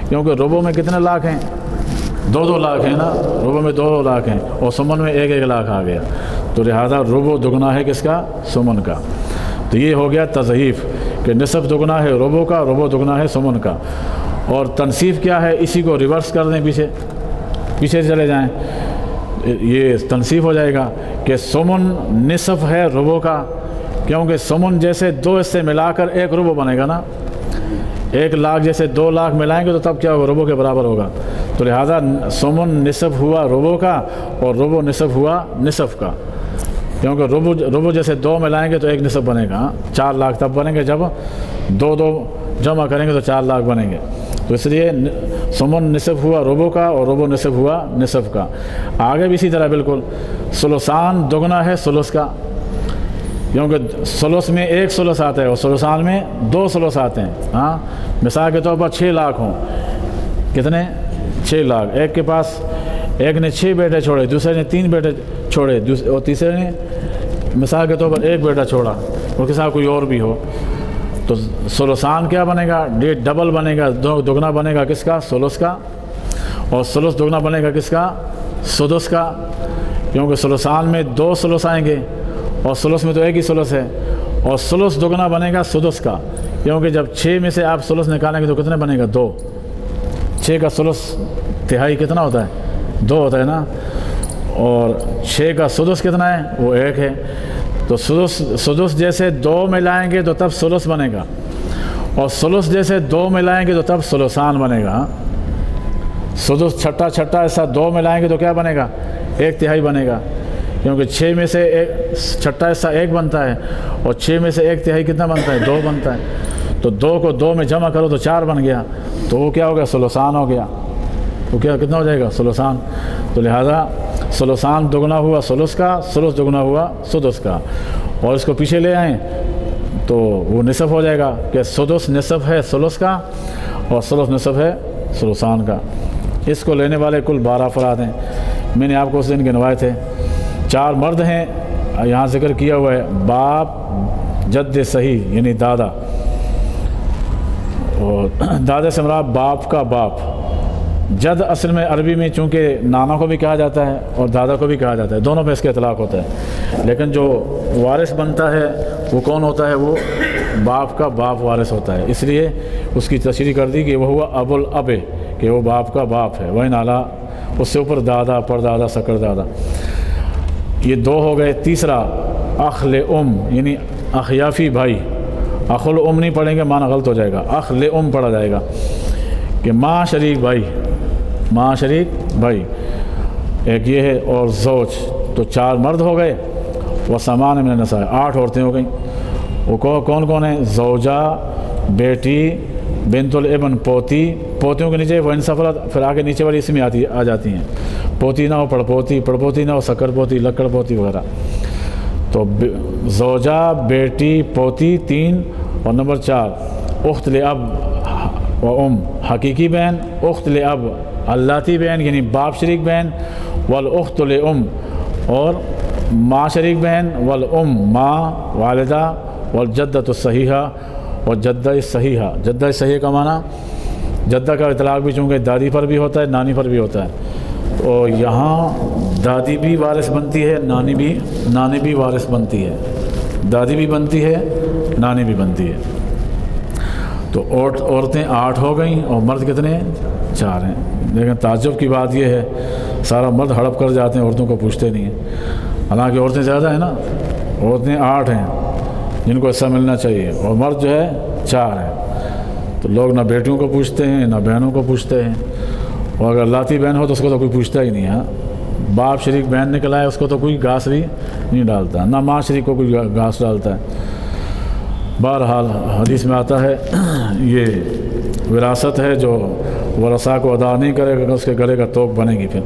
کیونکہ ربع میں کتنے لاکھ ہیں؟ 2 لاکھ ہیں نا، ربع میں 2 لاکھ ہیں اور سمن میں 1 لاکھ آ گیا، تو لہذا ربع دگنا ہے کس کا؟ سمن کا۔ تو یہ ہو گیا تضعیف کہ نصف دگنا ہے ربع کا، ربع دگنا ہے سمن کا۔ اور تنصیف کیا ہے؟ اسی کو ریورس کر دیں، پیچھے چلے جائیں، یہ تنصیف ہو جائے گا کہ سمن نصف ہے ربع کا، کیونکہ سمن جیسے 2 حصے ملا کر 1 ربع بنے گا نا، 1 لاکھ جیسے 2 لاکھ ملائیں گے تو تب کیا ہوگا؟ ربع کے برابر ہوگا، تو لہذا سمن نصف ہوا ربع کا اور ربع نصف ہوا نصف کا، کیونکہ ربع جیسے 2 ملائیں گے تو 1 نصف بنے گا، 4 لاکھ تب بنیں گے جب 2 جمع کریں گے تو 4 لاکھ بنیں گے، تو اس لیے سمن نصف ہوا ربع کا اور ربع نصف ہوا نصف کا۔ آگے بھی اسی طرح بالکل ثلثان دگنا ہے ثلث کا، کیونکہ ثلث میں 1 ثلث آتا ہے اور ثلثان میں 2 ثلث آتے ہیں۔ ہاں، مثال کے طور پر 6 لاکھ ہوں، کتنے؟ 6 لاکھ، ایک کے پاس ایک نے 6 بیٹے چھوڑے، دوسرے نے 3 بیٹے چھوڑے اور تیسرے نے مثال کے طور پر 1 بیٹا چھوڑا، اور کے ساتھ کوئی اور بھی ہو، تو ثلثان کیا بنے گا؟ ڈبل بنے گا، دگنا بنے گا کس کا؟ ثلث کا، اور ثلث دگنا بنے گا کس کا؟ سدس کا، کیونکہ ثلثان میں 2 ثلث آئیں گے اور ثلث میں تو 1 ہی ثلث ہے، اور ثلث دگنا بنے گا سدس کا، کیونکہ جب 6 میں سے آپ ثلث نکالیں گے تو کتنے بنے گا؟ 2۔ 6 کا ثلث تہائی کتنا ہوتا ہے؟ 2 ہوتا ہے نا، اور 6 کا سدس کتنا ہے؟ وہ 1 ہے، تو سدس جیسے 2 ملائیں گے تو تب ثلث بنے گا، اور ثلث جیسے 2 ملائیں گے تو تب ثلثان بنے گا۔ سدس چھٹا ایسا 2 ملائیں گے تو کیا بنے گا؟ 1 تہائی بنے گا، کیونکہ 6 میں سے چھٹا حصہ 1 بنتا ہے اور 6 میں سے 1 تہائی کتنا بنتا ہے؟ 2 بنتا ہے، تو 2 کو 2 میں جمع کرو تو 4 بن گیا، تو وہ کیا ہو گیا؟ ثلثان ہو گیا، تو کتنا ہو جائے گا؟ ثلثان۔ تو لہذا ثلثان دگنا ہوا ثلث کا، ثلث دگنا ہوا سدس کا، اور اس کو پیچھے لے آئیں تو وہ نصف ہو جائے گا کہ سدس نصف ہے ثلث کا اور ثلث نصف ہے ثلثان کا۔ اس کو لینے والے کل 12 افراد ہیں، میں نے آپ کو اس دن گنوائے تھے۔ 4 مرد ہیں، یہاں ذکر کیا ہوا ہے باپ، جد صحیح یعنی دادا، اور دادا سے مراد باپ کا باپ۔ جد اصل میں عربی میں چونکہ نانا کو بھی کہا جاتا ہے اور دادا کو بھی کہا جاتا ہے، دونوں پہ اس کا اطلاق ہوتا ہے، لیکن جو وارث بنتا ہے وہ کون ہوتا ہے؟ وہ باپ کا باپ وارث ہوتا ہے، اس لیے اس کی تشریح کر دی کہ وہ ہوا ابو الاب، کہ وہ باپ کا باپ ہے، وہ نالا، اس سے اوپر دادا، پردادا، سکر دادا۔ یہ 2 ہو گئے۔ تیسرا اخ لام یعنی اخیافی بھائی، اخ الام نہیں پڑھیں گے، معنی غلط ہو جائے گا، اخ لام پڑھا جائے گا کہ ماں شریک بھائی، ماں شریک بھائی، ایک یہ ہے، اور زوج، تو 4 مرد ہو گئے، وہ سامان من النساء 8 عورتیں ہو گئیں۔ وہ کون کون ہیں؟ زوجہ، بیٹی، بنت الابن پوتی، پوتیوں کے نیچے وہ انصفرت، پھر آگے نیچے والی اس میں آ جاتی ہیں، پوتی نہ ہو پڑپوتی، پڑپوتی نہ ہو سکر پوتی، لکڑ پوتی وغیرہ۔ تو زوجہ، بیٹی، پوتی 3، اور نمبر 4 اخت لاب و ام، حقیقی بہن، اخت لاب اللاتی بہن یعنی باپ شریک بہن، والاخت لام اور ماں شریک بہن، والام ماں والدہ، والجدۃ الصحیحہ اور جدہ صحیحہ۔ جدہ صحیحہ کا معنی، جدہ کا اطلاق بھی چونکہ دادی پر بھی ہوتا ہے، نانی پر بھی ہوتا ہے، تو یہاں دادی بھی وارث بنتی ہے، نانی بھی وارث بنتی ہے، دادی بھی بنتی ہے، نانی بھی بنتی ہے۔ تو عورتیں 8 ہو گئیں اور مرد کتنے؟ 4 ہیں۔ لیکن تعجب کی بات یہ ہے سارا مرد ہڑپ کر جاتے ہیں، عورتوں کو پوچھتے نہیں ہیں، حالانکہ عورتیں زیادہ ہیں نا، عورتیں 8 ہیں جن کو حصہ ملنا چاہیے، اور مرد جو ہے 4 ہیں۔ تو لوگ نہ بیٹیوں کو پوچھتے ہیں نہ بہنوں کو پوچھتے ہیں، اور اگر لاتی بہن ہو تو اس کو تو کوئی پوچھتا ہی نہیں ہے. باپ شریک بہن نکل آئے اس کو تو کوئی گھاسری نہیں ڈالتا, نہ ماں شریک کو کوئی گھاس ڈالتا ہے. بہرحال حدیث میں آتا ہے یہ وراثت ہے, جو ورثاء کو ادا نہیں کرے گا اس کے گلے کا توق بنے گی. پھر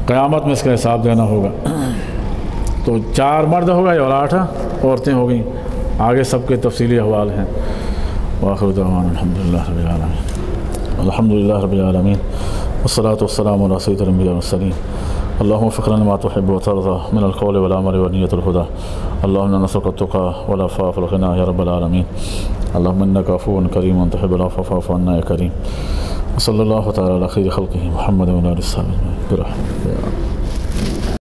قیامت میں اس کا حساب دینا ہوگا. تو 4 مرد ہو گئے اور 8 عورتیں ہو گئیں. آگے سب کے تفصیلی احوال ہیں. وآخر دعوانا الحمدللہ رب العالمین. الحمدللہ رب العالمین والصلاة والسلام علی سید الانبیاء والمرسلین. اللهم وفقنا لما تحب وترضى من القول والعمل والنية الهدى. اللهم نسألك التقى والعفاف والغنى يا رب العالمين. اللهم انك عفو كريم تحب العفو فاعف عنا يا كريم. وصلى الله تعالى على خير خلقه محمد وعلى آله وصحبه برحمته.